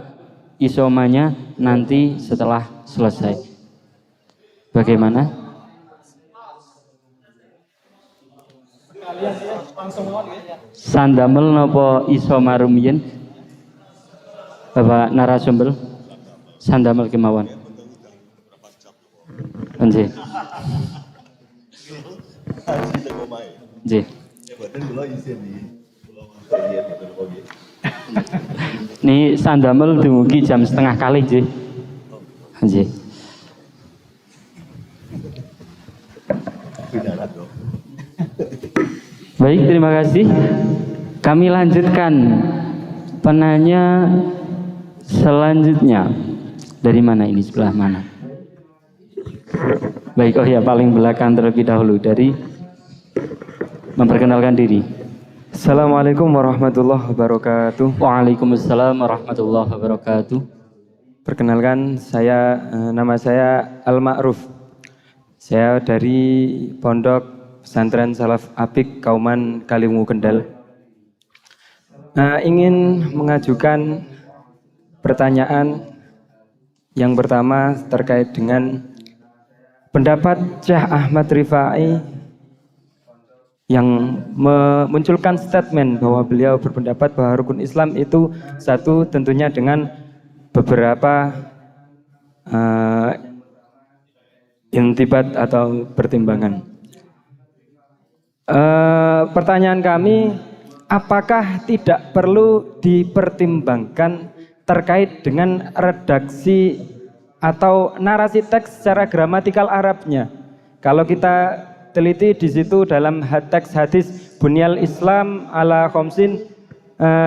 C: isomanya nanti setelah selesai. Bagaimana? Sandamel nopo isoma rumiyin? Bapak narasumber sandamel kemawon. Nggih. Nggih. Ini sandamel dumugi jam 1:30 nggih. Nggih. Baik, terima kasih. Kami lanjutkan penanya selanjutnya. Dari mana ini, sebelah mana? Baik, oh ya, paling belakang terlebih dahulu dari memperkenalkan diri.
F: Assalamualaikum warahmatullahi wabarakatuh.
C: Waalaikumsalam warahmatullahi wabarakatuh.
F: Perkenalkan, nama saya Al-Ma'ruf. Saya dari Pondok Pesantren Salaf Apik Kauman Kaliwungu Kendal. Ingin mengajukan pertanyaan yang pertama terkait dengan pendapat Syekh Ahmad Rifai yang memunculkan statement bahwa beliau berpendapat bahwa rukun Islam itu satu, tentunya dengan beberapa intibat atau pertimbangan. Pertanyaan kami, apakah tidak perlu dipertimbangkan terkait dengan redaksi atau narasi teks secara gramatikal Arabnya? Kalau kita teliti di situ dalam teks hadis Bunyal Islam ala khomsin,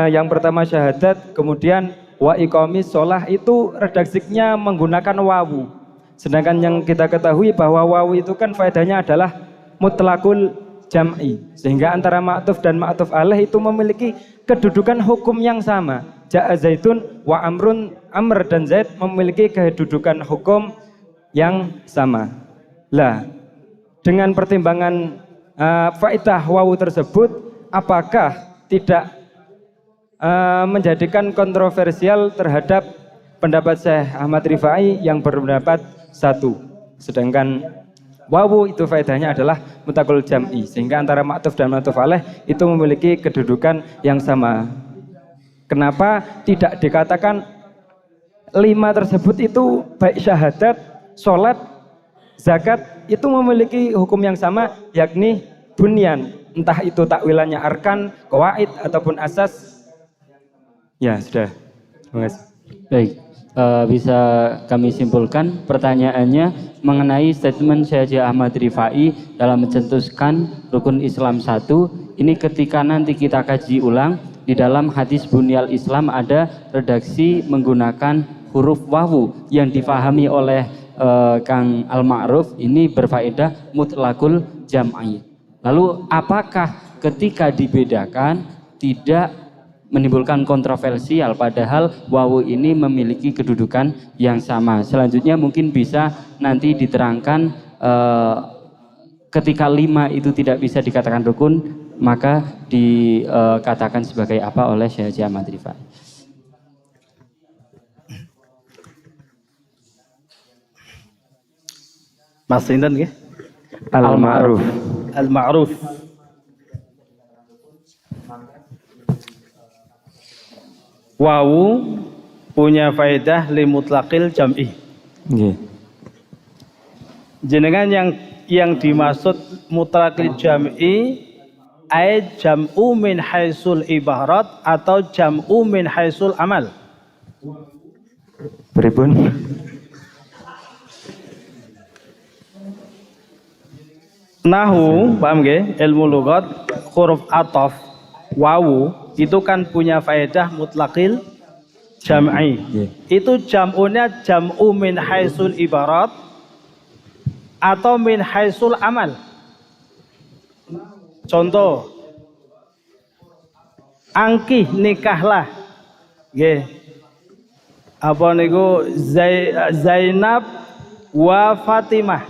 F: yang pertama syahadat, kemudian wa iqamis sholah, itu redaksinya menggunakan wawu. Sedangkan yang kita ketahui bahwa wawu itu kan faedahnya adalah mutlakul jam'i, sehingga antara ma'tuf dan ma'tuf alaih itu memiliki kedudukan hukum yang sama. Ja'a zaitun wa amrun, Amr dan Zaid memiliki kedudukan hukum yang sama. Lah, dengan pertimbangan faedah wawu tersebut, apakah tidak menjadikan kontroversial terhadap pendapat Syekh Ahmad Rifai yang berpendapat satu, sedangkan wawu itu faedahnya adalah mutakul jam'i, sehingga antara ma'tuf dan ma'tuf alaih itu memiliki kedudukan yang sama. Kenapa tidak dikatakan 5 tersebut itu baik syahadat, sholat, zakat itu memiliki hukum yang sama, yakni bunyan, entah itu takwilannya arkan, qawaid ataupun asas. Ya, sudah. Terima kasih.
C: Baik, bisa kami simpulkan pertanyaannya mengenai statement Syekh Ahmad Rifai dalam mencetuskan rukun Islam 1. Ini ketika nanti kita kaji ulang, di dalam hadis Bunyal Islam ada redaksi menggunakan huruf wawu yang difahami oleh Kang Al-Ma'ruf ini berfaedah mutlakul jam'i. Lalu apakah ketika dibedakan tidak menimbulkan kontroversial, padahal wawu ini memiliki kedudukan yang sama? Selanjutnya mungkin bisa nanti diterangkan ketika 5 itu tidak bisa dikatakan rukun, maka dikatakan sebagai apa oleh Syekh Ahmad Rifai.
A: Mas sinten nggih?
F: Al-Ma'ruf.
A: Al-Ma'ruf. Wawu punya faedah li mutlaqil jam'i.
F: Nggih.
A: Jenengan yang dimaksud mutlaqil jam'i ai jam'u min haisul ibarat atau jam'u min haisul amal.
C: Pripun?
A: Nahu, paham nggih? Ilmu lughat, huruf ataf, wawu itu kan punya faedah mutlaqil jam'i. Itu jam'unya jam'u min haisul ibarat atau min haisul amal. Contoh, angkih nikahlah, nggih. Apa niku Zainab wa Fatimah,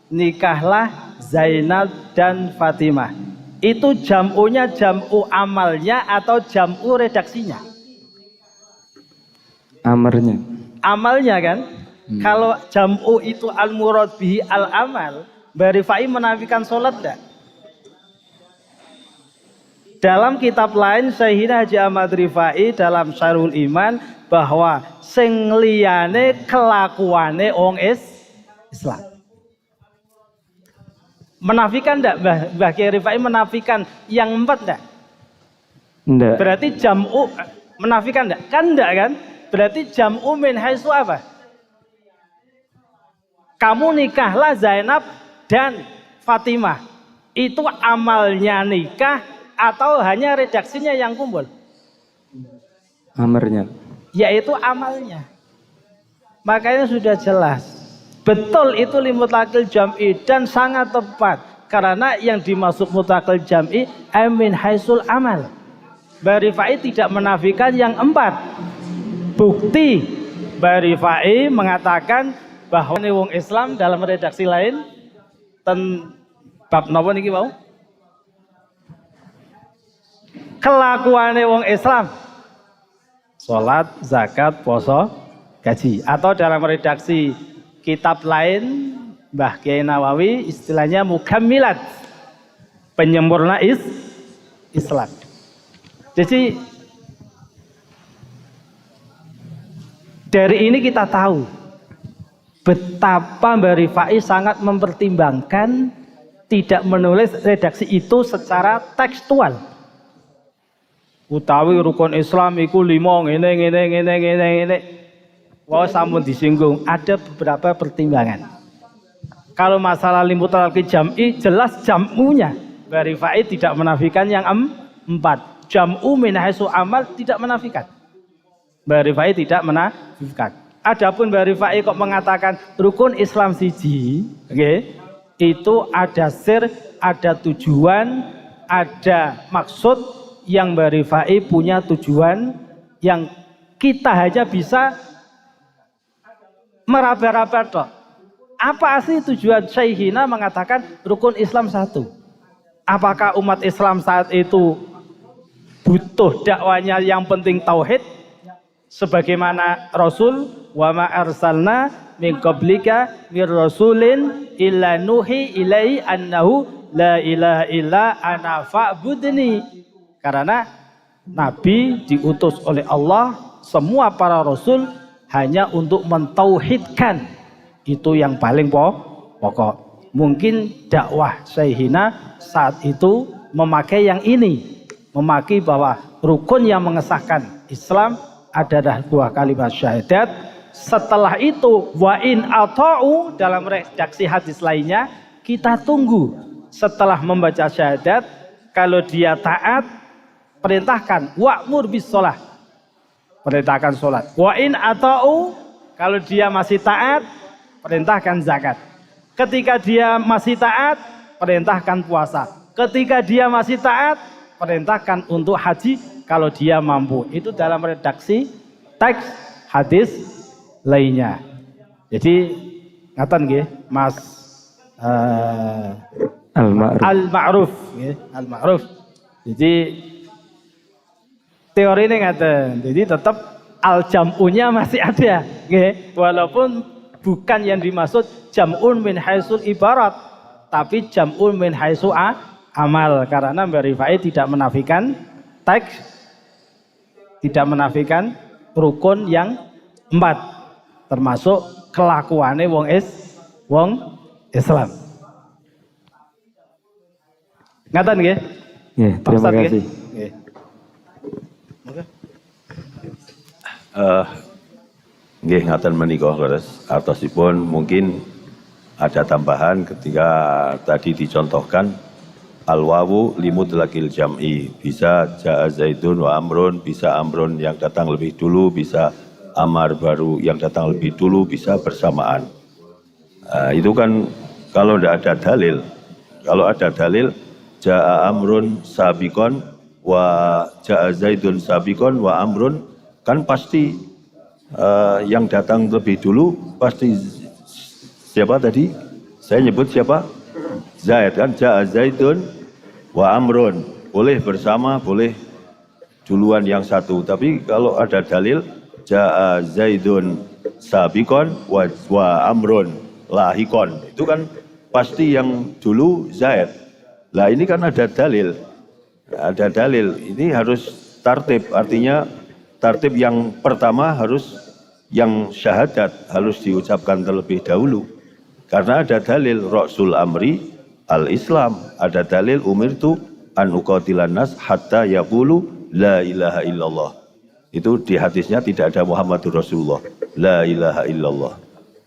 A: nikahlah Zainab dan Fatimah. Itu jam'unya jam'u amalnya atau jam'u redaksinya?
C: Amarnya.
A: Amalnya kan. Kalau jam'u itu al-murad bihi al-amal, Barifai menafikan sholat enggak? Dalam kitab lain Syekhina Haji Ahmad Rifai dalam Syarhul Iman bahwa sing liyane kelakuane wong Islam. Menafikan enggak Mbah Kiai Rifai menafikan yang 4 enggak?
C: Enggak.
A: Berarti jam'u menafikan enggak? Kan enggak kan? Berarti jam'u min haitsu apa? Kamu nikahlah Zainab dan Fatimah. Itu amalnya nikah atau hanya redaksinya yang kumpul?
C: Amarnya.
A: Yaitu amalnya. Makanya sudah jelas. Betul itu limutlaqil jam'i dan sangat tepat. Karena yang dimaksud mutlaqil jam'i min haisul amal. Barifai tidak menafikan yang 4. Bukti Barifai mengatakan bahwa ini wong Islam dalam redaksi lain ten bab napa niki wau? Kelakuane wong Islam, sholat, zakat, poso, gaji. Atau dalam redaksi kitab lain Mbah Kiai Nawawi istilahnya mukammilat, penyempurna Islam. Jadi dari ini kita tahu betapa Mbah Rifai sangat mempertimbangkan tidak menulis redaksi itu secara tekstual. Utawi rukun Islam iku 5 ngene. Wah, sampun disinggung. Ada beberapa pertimbangan. Kalau masalah limutlaqil jam'i jelas jam'unya. Mbah Rifai tidak menafikan yang 4. Jam'u min haitsu amal tidak menafikan. Mbah Rifai tidak menafikan. Adapun Mbah Rifai kok mengatakan rukun Islam siji, okay, itu ada sir, ada tujuan, ada maksud yang Mbah Rifai punya tujuan yang kita hanya bisa meraba-raba toh. Apa sih tujuan Syekhina mengatakan rukun Islam 1? Apakah umat Islam saat itu butuh dakwanya yang penting tauhid? Sebagaimana Rasul wa ma arsalna min qablika mir rasulin illa nuhi ilaihi annahu la ilaha illa ana fa'budni. Karena Nabi diutus oleh Allah, semua para Rasul hanya untuk mentauhidkan. Itu yang paling pokok. Mungkin dakwah Syekhina saat itu memakai yang ini. Memakai bahwa rukun yang mengesahkan Islam adalah 2 kalimat syahadat. Setelah itu wa in ata'u dalam redaksi hadis lainnya kita tunggu. Setelah membaca syahadat, kalau dia taat, perintahkan wa'mur bis shalah, perintahkan sholat. Wa in ata'u, kalau dia masih taat, perintahkan zakat. Ketika dia masih taat, perintahkan puasa. Ketika dia masih taat, perintahkan untuk haji kalau dia mampu. Itu dalam redaksi teks hadis lainnya. Jadi ngaten nggih Mas Al-Ma'ruf nggih, Al-Ma'ruf. Jadi teori ini ngaten. Jadi tetap al-jam'unya masih ada, nggih. Walaupun bukan yang dimaksud jam'un min haitsul ibarat, tapi jam'un min haitsu amal. Karena Mbah Rifai tidak menafikan teks, tidak menafikan rukun yang 4, termasuk kelakuane wong Islam. Ngaten nggih?
C: Ya,
A: Pak
C: terima
A: Ustadz, ya.
C: kasih.
A: Nggih.
B: Nggih ngaten menika leres artosipun mungkin ada tambahan ketika tadi dicontohkan al-wawu limutlaqil jam'i, bisa ja'a zaidun wa amrun, bisa amrun yang datang lebih dulu, bisa amar baru yang datang lebih dulu, bisa bersamaan. Itu kan kalau tidak ada dalil. Kalau ada dalil ja'a amrun sabiqon wa ja'a zaidun sabiqon wa amrun, kan pasti yang datang lebih dulu pasti siapa tadi? Saya nyebut siapa? Zaid kan, ja'a zaidun wa amrun. Boleh bersama, boleh duluan yang satu. Tapi kalau ada dalil ja'a zaidun sabiqon wa amrun lahikon, itu kan pasti yang dulu Zaid. Lah ini kan ada dalil. Ada dalil. Ini harus tartib, artinya tartib yang pertama harus yang syahadat harus diucapkan terlebih dahulu. Karena ada dalil Rasul Amri al-Islam, ada dalil umirtu an uqatilan nas hatta yaqulu la ilaha illallah. Itu di hadisnya tidak ada Muhammadur Rasulullah, la ilaha illallah.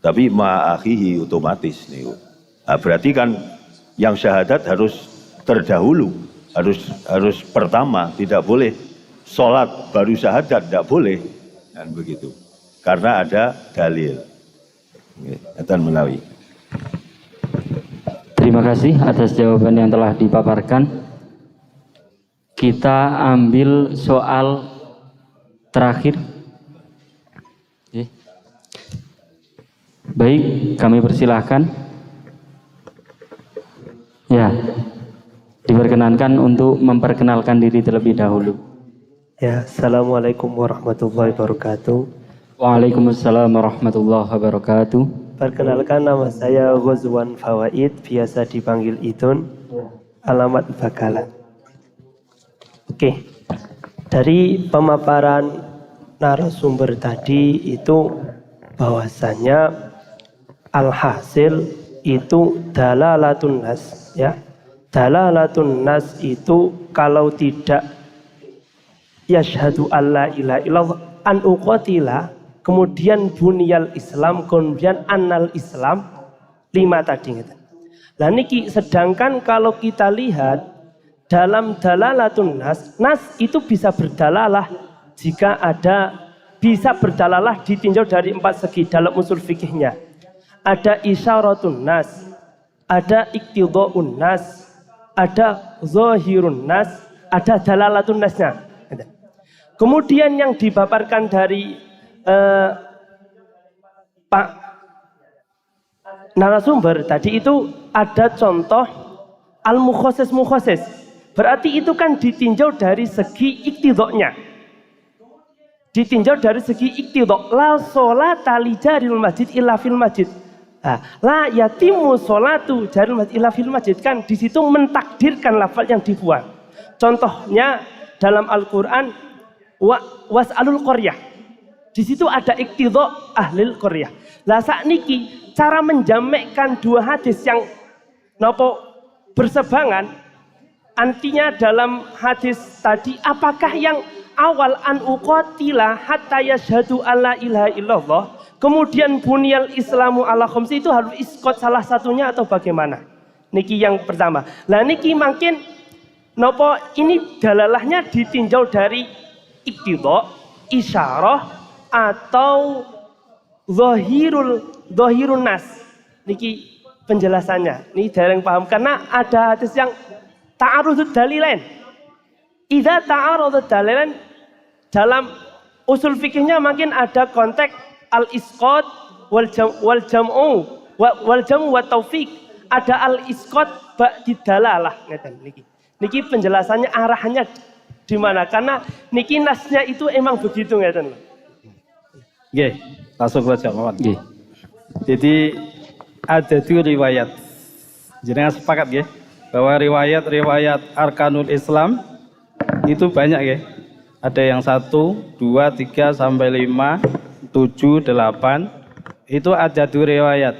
B: Tapi ma'akhihi otomatis nih. Nah, berarti kan yang syahadat harus terdahulu, harus pertama, tidak boleh sholat baru syahadat, tidak boleh, dan begitu. Karena ada dalil. Akan menawi.
C: Terima kasih atas jawaban yang telah dipaparkan. Kita ambil soal terakhir. Oke. Baik, kami persilahkan. Ya, diperkenankan untuk memperkenalkan diri terlebih dahulu.
G: Ya, Assalamualaikum warahmatullahi wabarakatuh.
C: Waalaikumsalam warahmatullahi wabarakatuh.
G: Perkenalkan, nama saya Ghazwan Fawaid, biasa dipanggil Idun, alamat Bakalan. Oke, dari pemaparan narasumber tadi itu bahwasanya alhasil itu dalalatun nas, ya. Dalalatun nas itu kalau tidak yashhadu alla ilaha illallah an uqatila, kemudian bunyal Islam, kemudian annal Islam, 5 tadi. Lah niki sedangkan kalau kita lihat dalam dalalatun nas, nas itu bisa berdalalah jika ada, bisa berdalalah ditinjau dari 4 segi dalam usul fikihnya. Ada isyaratun nas, ada iktidhaun nas, ada zahirun nas, ada dalalatun nasnya. Kemudian yang dipaparkan dari Pak narasumber tadi itu ada contoh al-mukhassis. Berarti itu kan ditinjau dari segi iktidhoknya. Ditinjau dari segi iktidhok. La sholata li jaril masjid illa fil masjid. La yatimu sholatu jaril masjid illa fil masjid. Kan di situ mentakdirkan lafaz yang dibuang. Contohnya dalam Al-Qur'an was'alul qaryah. Di situ ada iktidha ahlil qaryah. Lah sakniki cara menjamekkan 2 hadis yang nopo bersebangan, antinya dalam hadis tadi apakah yang awal an uqatila hatta yashhadu alla ilaha illallah, kemudian bunyal islamu ala khamsi, itu harus iskot salah satunya atau bagaimana? Niki yang pertama. Lah niki makin nopo ini dalalahnya ditinjau dari iktidha, isyarah atau zahirun nas. Niki penjelasannya. Ini jarang paham karena ada hadis yang ta'arudud dalilain. Idza ta'arudud dalilain, dalam usul fikihnya makin ada konteks al-isqat wal jam'u wa taufiq. Ada al-isqat ba'di dalalah ngeten niki. Niki penjelasannya arahannya di mana? Karena niki nasnya itu emang begitu ngeten.
A: Nggih, langsung saja mawon.
C: Nggih.
A: Jadi ada 2 riwayat. Jenengan sepakat nggih bahwa riwayat arkanul Islam itu banyak nggih. Ada yang 1, 2, 3 sampai 5, 7, 8. Itu ada 2 riwayat.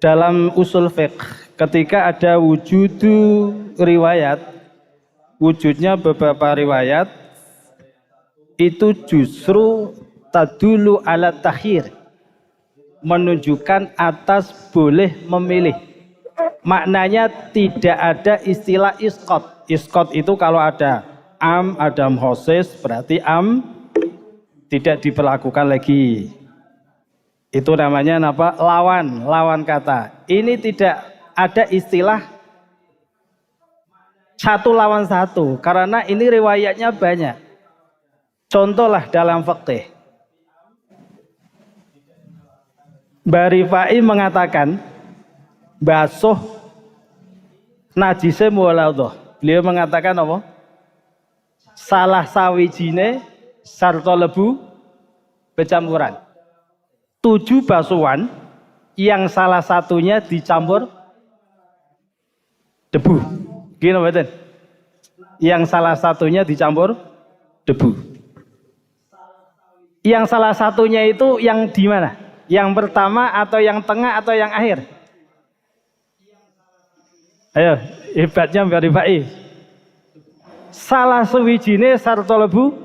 A: Dalam usul fiqh ketika ada wujudu riwayat wujudnya beberapa riwayat itu justru tadulu ala takhir, menunjukkan atas boleh memilih. Maknanya tidak ada istilah iskot. Iskot itu kalau ada ada mhosis, berarti tidak diperlakukan lagi. Itu namanya apa? Lawan kata. Ini tidak ada istilah satu lawan satu, karena ini riwayatnya banyak. Contohlah dalam fikih. Mbah Rifai mengatakan basuh najise muwaladhah. Beliau mengatakan apa? Salah sawijine sarta lebu becampuran. 7 basuhan yang salah satunya dicampur debu. Gini betul. Yang salah satunya dicampur debu. Yang salah satunya itu yang di mana? Yang pertama atau yang tengah atau yang akhir? Ayo, hebatnya Mbak Rifai. Salah suwijine sarta lebu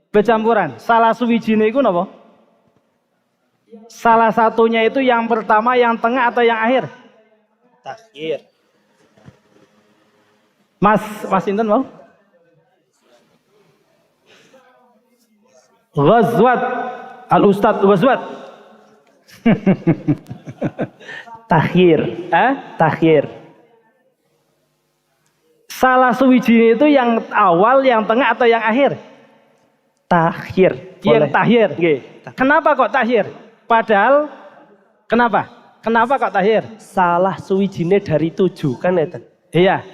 A: becampuran. Salah suwijine itu napa? Salah satunya itu yang pertama, yang tengah atau yang akhir?
G: Takhir.
A: Mas Inten mau? Ghazwat Al-Ustad Ghazwat.
G: Takhir. Takhir.
A: Salah suwijine itu yang awal, yang tengah atau yang akhir?
G: Takhir.
A: Yang takhir. Kenapa kok takhir? Padahal kenapa? Kenapa kok takhir?
G: Salah suwijine dari 7 kan itu.
A: Iya.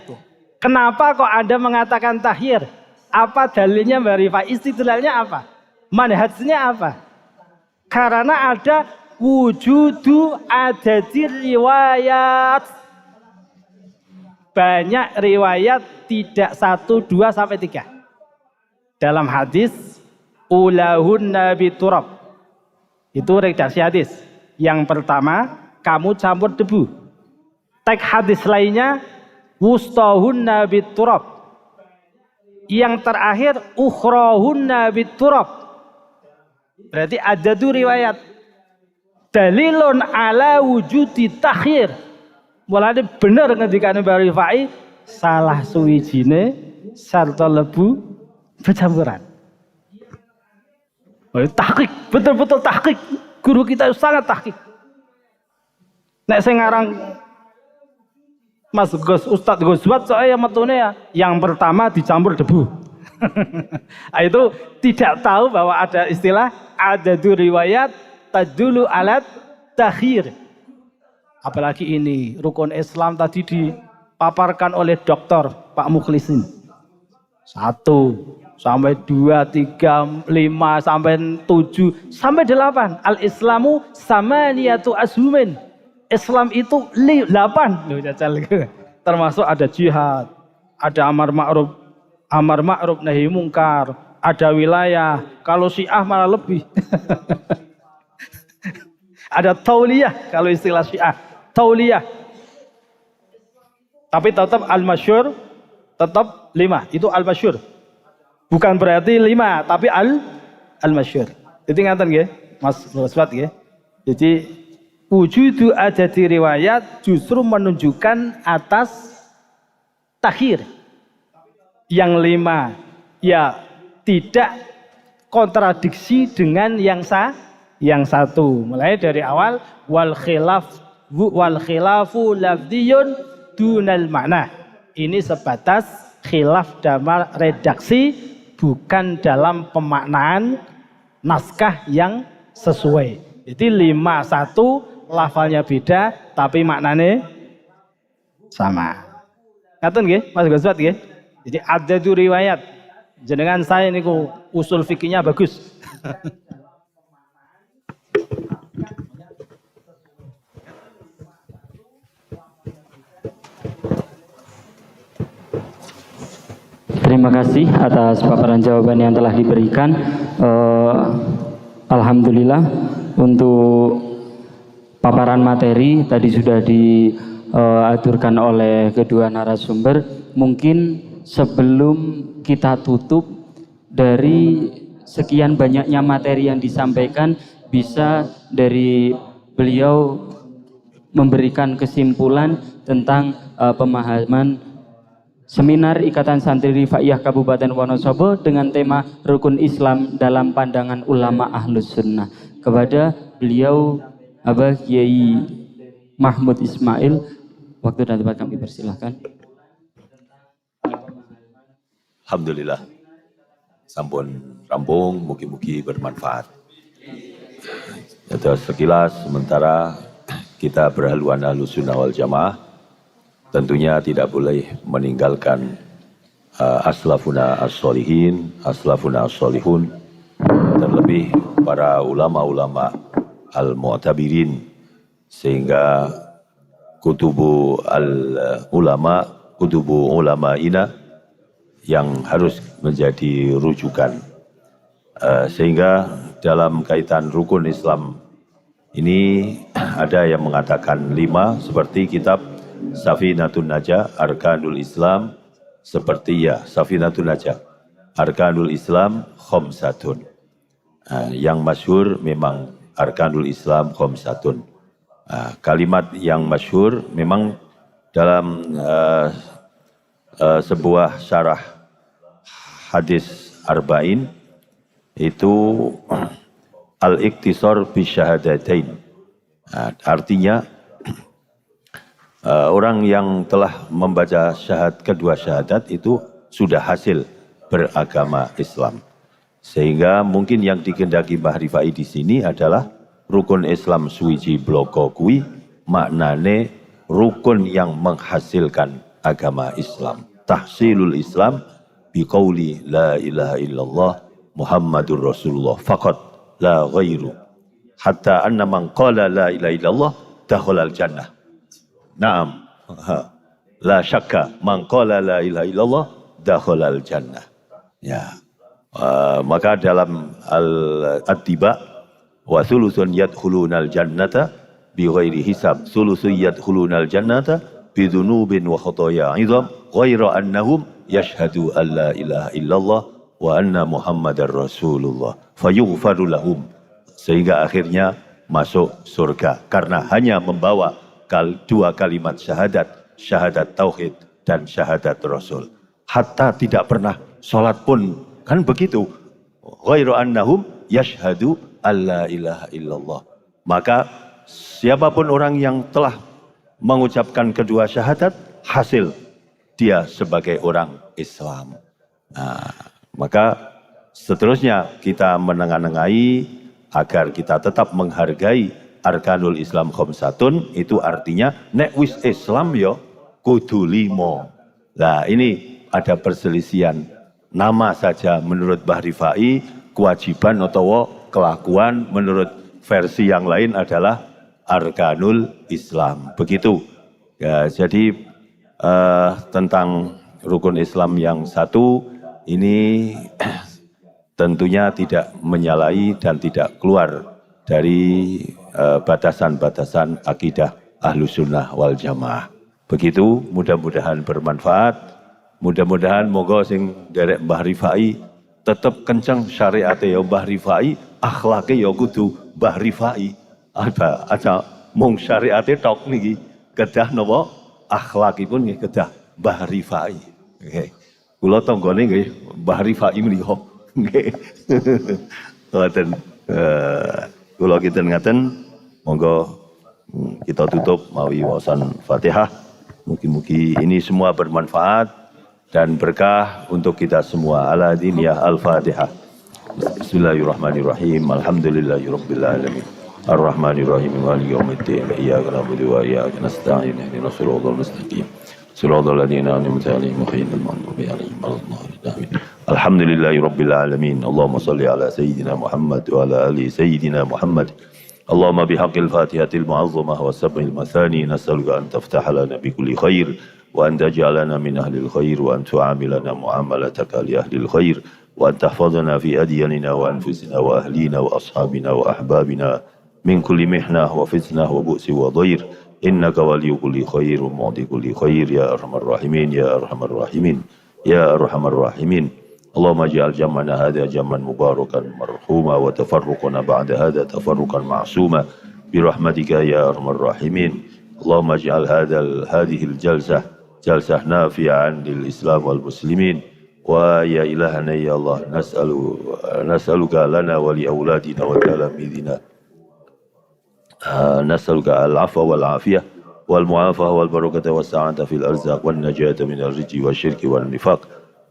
A: Kenapa kok Anda mengatakan takhir? Apa dalilnya Mbak Rifai? Istidlalnya apa? Manhajnya apa? Karena ada wujudu adadi riwayat. Banyak riwayat, tidak 1, 2, sampai 3. Dalam hadis ulahun nabi turab. Itu redaksi hadis. Yang pertama, kamu campur debu. Teks hadis lainnya, wustahunna biturab. Yang terakhir, ukhrahunna biturab. Berarti ada tuh riwayat. Dalilun ala wujudi takhir. Mulane bener ngendikane Mbah Rifai, salah suwijine sarta lebu becampuran. Tahqiq, betul-betul tahqiq. Guru kita sangat tahqiq. Nek sing ngarang Mas Ustadz Ghazwat saya metune ya, yang pertama dicampur debu. Itu tidak tahu bahwa ada istilah adadu riwayat tadulu alat takhir. Apalagi ini rukun Islam tadi dipaparkan oleh Dr. Pak Mukhlisin. 1 sampai 2, 3, 5, sampai 7, sampai 8. Al-Islamu samaniyatu azhumin. Islam itu 8. Loh, jajal. Termasuk ada jihad, ada amar ma'ruf nahi mungkar, ada wilayah. Kalau Syiah malah lebih. Ada tauliyah kalau istilah Syiah, tauliyah. Tapi tetap al-masyhur tetap 5. Itu al-masyhur. Bukan berarti 5, tapi al-masyhur. Itu ingatan nggih, Mas Waswat nggih. Jadi wujudu adadi riwayat justru menunjukkan atas takhir. Yang 5 ya tidak kontradiksi dengan yang 1. Mulai dari awal wal khilafu lafdiyun dunal makna. Ini sebatas khilaf dalam redaksi, bukan dalam pemaknaan naskah yang sesuai. Jadi 5-1 lafalnya beda tapi maknanya sama. Ngaten nggih Mas Ghazwat nggih. Jadi ada tuh riwayat. Jenengan saya niku usul fikihnya bagus.
C: Terima kasih atas paparan jawaban yang telah diberikan. Alhamdulillah untuk paparan materi tadi sudah diaturkan oleh kedua narasumber. Mungkin sebelum kita tutup, dari sekian banyaknya materi yang disampaikan, bisa dari beliau memberikan kesimpulan tentang pemahaman seminar Ikatan Santri Rifaiyah Kabupaten Wonosobo dengan tema Rukun Islam dalam Pandangan Ulama Ahlus Sunnah. Kepada beliau Abah Kiai Mahmud Ismail, waktu dan tempat kami persilahkan.
B: Alhamdulillah, sampun rampung, mugi-mugi bermanfaat. Itu sekilas, sementara kita berhaluan Ahlus Sunnah wal Jamaah, tentunya tidak boleh meninggalkan aslafuna as-solihin, aslafuna as-solihun, terlebih para ulama-ulama al-mu'tabirin, sehingga kutubu al-ulama, kutubu ulama'ina yang harus menjadi rujukan. Sehingga dalam kaitan rukun Islam ini ada yang mengatakan 5, seperti kitab Safinatun Najah, Arkanul Islam, seperti Safinatun Najah, Arkanul Islam Khomsatun. Yang masyhur memang Arkanul Islam Khomsatun. Kalimat yang masyhur memang dalam sebuah syarah hadis arba'in itu al-iktisar bisyahadatain. Artinya orang yang telah membaca kedua syahadat itu sudah hasil beragama Islam. Sehingga mungkin yang dikehendaki Mbah Rifai di sini adalah rukun Islam suwiji bloko kui, maknane rukun yang menghasilkan agama Islam. Tahsilul Islam biqauli la ilaha illallah Muhammadur Rasulullah faqat la ghairu. Hatta anna man qala la ilaha illallah dakhala al-jannah. Naam. La syakka man qala la ilaha illallah dakhala al-jannah. Ya. Maka dalam al-attiba wa thuluthun yadkhulunal jannata bighairi hisab, thuluthun yadkhulunal jannata bidunubin wa khotoya idham ghaira annahum yashhadu an la ilaha illallah wa anna muhammadar rasulullah fayughfaru lahum, sehingga akhirnya masuk surga karena hanya membawa dua kalimat syahadat, syahadat tauhid dan syahadat rasul. Hatta tidak pernah sholat pun kan begitu, ghairu annahum yashhadu alla ilaha illallah. Maka siapapun orang yang telah mengucapkan kedua syahadat, hasil dia sebagai orang Islam. Maka seterusnya kita menengahi agar kita tetap menghargai Arkanul Islam Khomsatun, itu artinya nek wis Islam yo kudu 5. Nah ini ada perselisihan nama saja menurut Mbah Rifai, kewajiban atau kelakuan menurut versi yang lain adalah Arkanul Islam. Begitu. Ya, jadi tentang rukun Islam yang satu ini tentunya tidak menyalahi dan tidak keluar dari batasan-batasan akidah Ahlus Sunnah wal Jamaah. Begitu, mudah-mudahan bermanfaat. Mudah-mudahan moga sing derek Mbah Rifai tetap kencang syariatnya ya Mbah Rifai, akhlaknya ya kudu Mbah Rifai. Ada mung syariatnya tok niki kedah napa akhlakipun nggih kedah Mbah Rifai. Nggih. Kula tanggane nggih Mbah Rifai mriho. Nggih. Ngoten. Kula kinten ngaten, monggo kita tutup mawi wawasan Fatihah. Mugi-mugi ini semua bermanfaat dan berkah untuk kita semua. Ala diniyah al-Fatihah. Bismillahirrahmanirrahim. Alhamdulillahirabbil alamin. Ar-Rahmanirrahim. Maliki yaumiddin. Iyyaka na'budu wa iyyaka nasta'in. Ihdinas siratal mustaqim. Siratal ladzina an'amta 'alaihim ghairil maghdubi 'alaihim waladdallin. Alhamdulillahirabbil alamin. Allahumma shalli ala sayyidina Muhammad wa ala ali sayyidina Muhammad. اللهم بحق الفاتحة المعظمة والسبع المثاني نسألك أن تفتح لنا بكل خير وأن تجعلنا من أهل الخير وأن تعاملنا معاملتك لأهل الخير وأن تحفظنا في أدياننا وأنفسنا وأهلينا وأصحابنا وأحبابنا من كل محنة وفتنة وبؤس وضير إنك ولي كل خير ومعطي كل خير يا أرحم الراحمين يا أرحم الراحمين يا أرحم الراحمين. اللهم اجعل جمعنا هذا جمعا مباركا مرحوما وتفرقنا بعد هذا تفرقا معصوما برحمتك يا أرحم الراحمين. اللهم اجعل هذه الجلسة جلسة نافعة للإسلام والمسلمين. ويا إلهنا يا الله نسألك لنا ولأولادنا وتلاميذنا نسألك العفو والعافية والمعافاة والبركة والسعادة في الأرزاق والنجاة من الرجس والشرك والنفاق.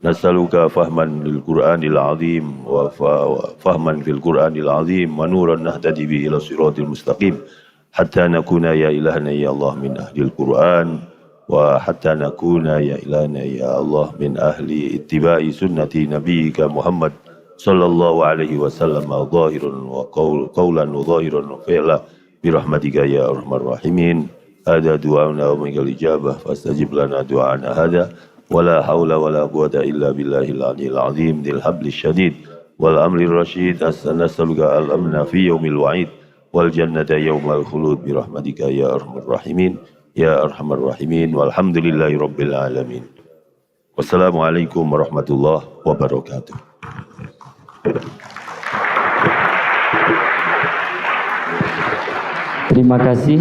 B: نسألك فهما للقرآن العظيم وفهما في القرآن العظيم ونورا نهتدي به إلى الصراط المستقيم حتى نكون يا إلهنا يا الله من أهل القرآن وحتى نكون يا إلهنا يا الله من أهل اتباع سنة نبيك محمد صلى الله عليه وسلم ظاهرا وقولا وظاهرا وفعلا برحمتك يا أرحم الراحمين. هذا دعاؤنا ومنك الإجابة فاستجب لنا دعاءنا هذا ولا حول ولا قوة إلا بالله العلي العظيم ذي الحبل الشديد والأمر الرشيد. نسألك الأمن في يوم الوعيد والجنة يوم الخلود برحمتك يا أرحم الراحمين يا أرحم الراحمين. والحمد لله رب العالمين. والسلام عليكم ورحمة الله وبركاته.
C: Terima kasih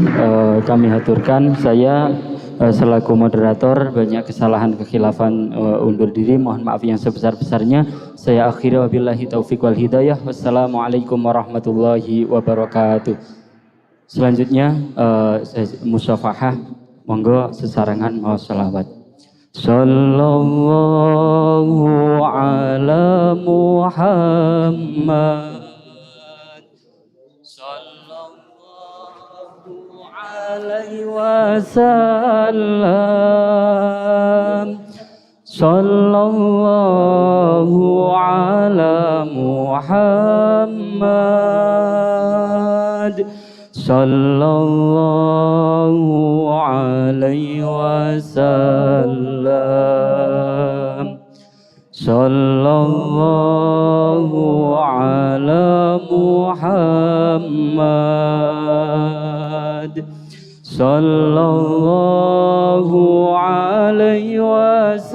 C: kami haturkan. Saya selaku moderator banyak kesalahan kekhilafan undur diri, mohon maaf yang sebesar-besarnya. Saya akhiri wabillahi taufik wal hidayah. Wassalamualaikum warahmatullahi wabarakatuh. Selanjutnya musyafahah, monggo sesarangan mau salawat. Sallallahu ala Muhammad alaihi wasallam. Sallallahu ala Muhammad sallallahu alaihi wasallam. Sallallahu ala Muhammad sallallahu alaihi wasallam.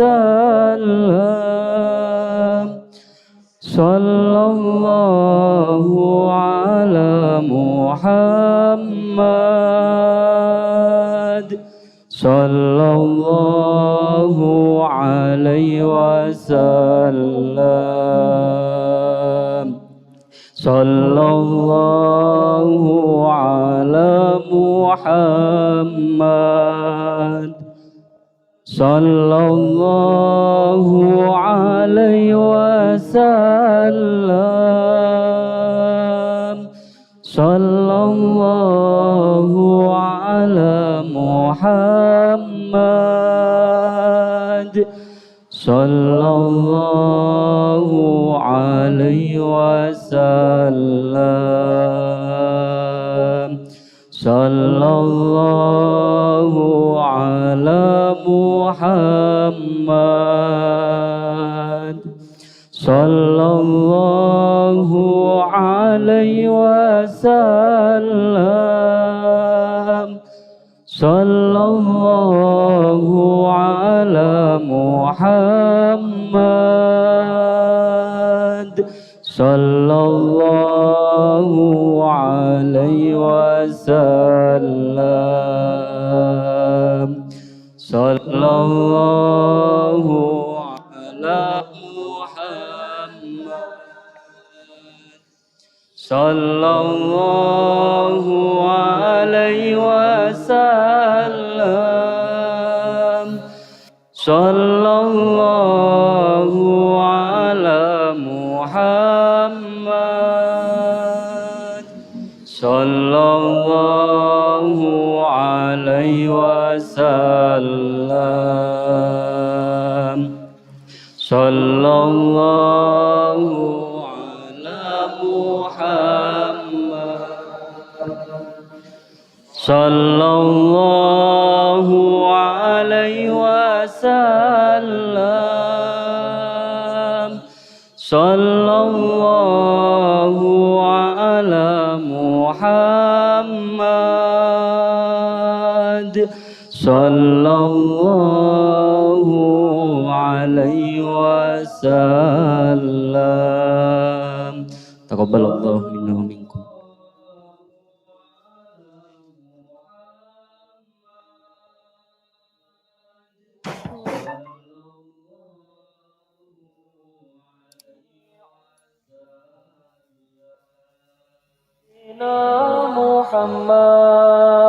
C: Sallallahu ala Muhammad sallallahu alaihi wasallam. Sallallahu ala Muhammad sallallahu alaihi wasallam. Sallallahu ala Muhammad sallallahu alaihi wasallam. Sallallahu ala Muhammad sallallahu alaihi wasallam. Sallallahu ala Muhammad sallallahu alaihi wasallam. Sallallahu ala Muhammad sallallahu alaihi wasallam. Sallallahu ala Muhammad sallallahu alaihi wasallam. Sallallahu ala Muhammad sallallahu alaihi wasallam. Sallallahu ala Muhammad sallallahu alaihi wasallam. Taqabbalallahu minna wa minkum. Muhammad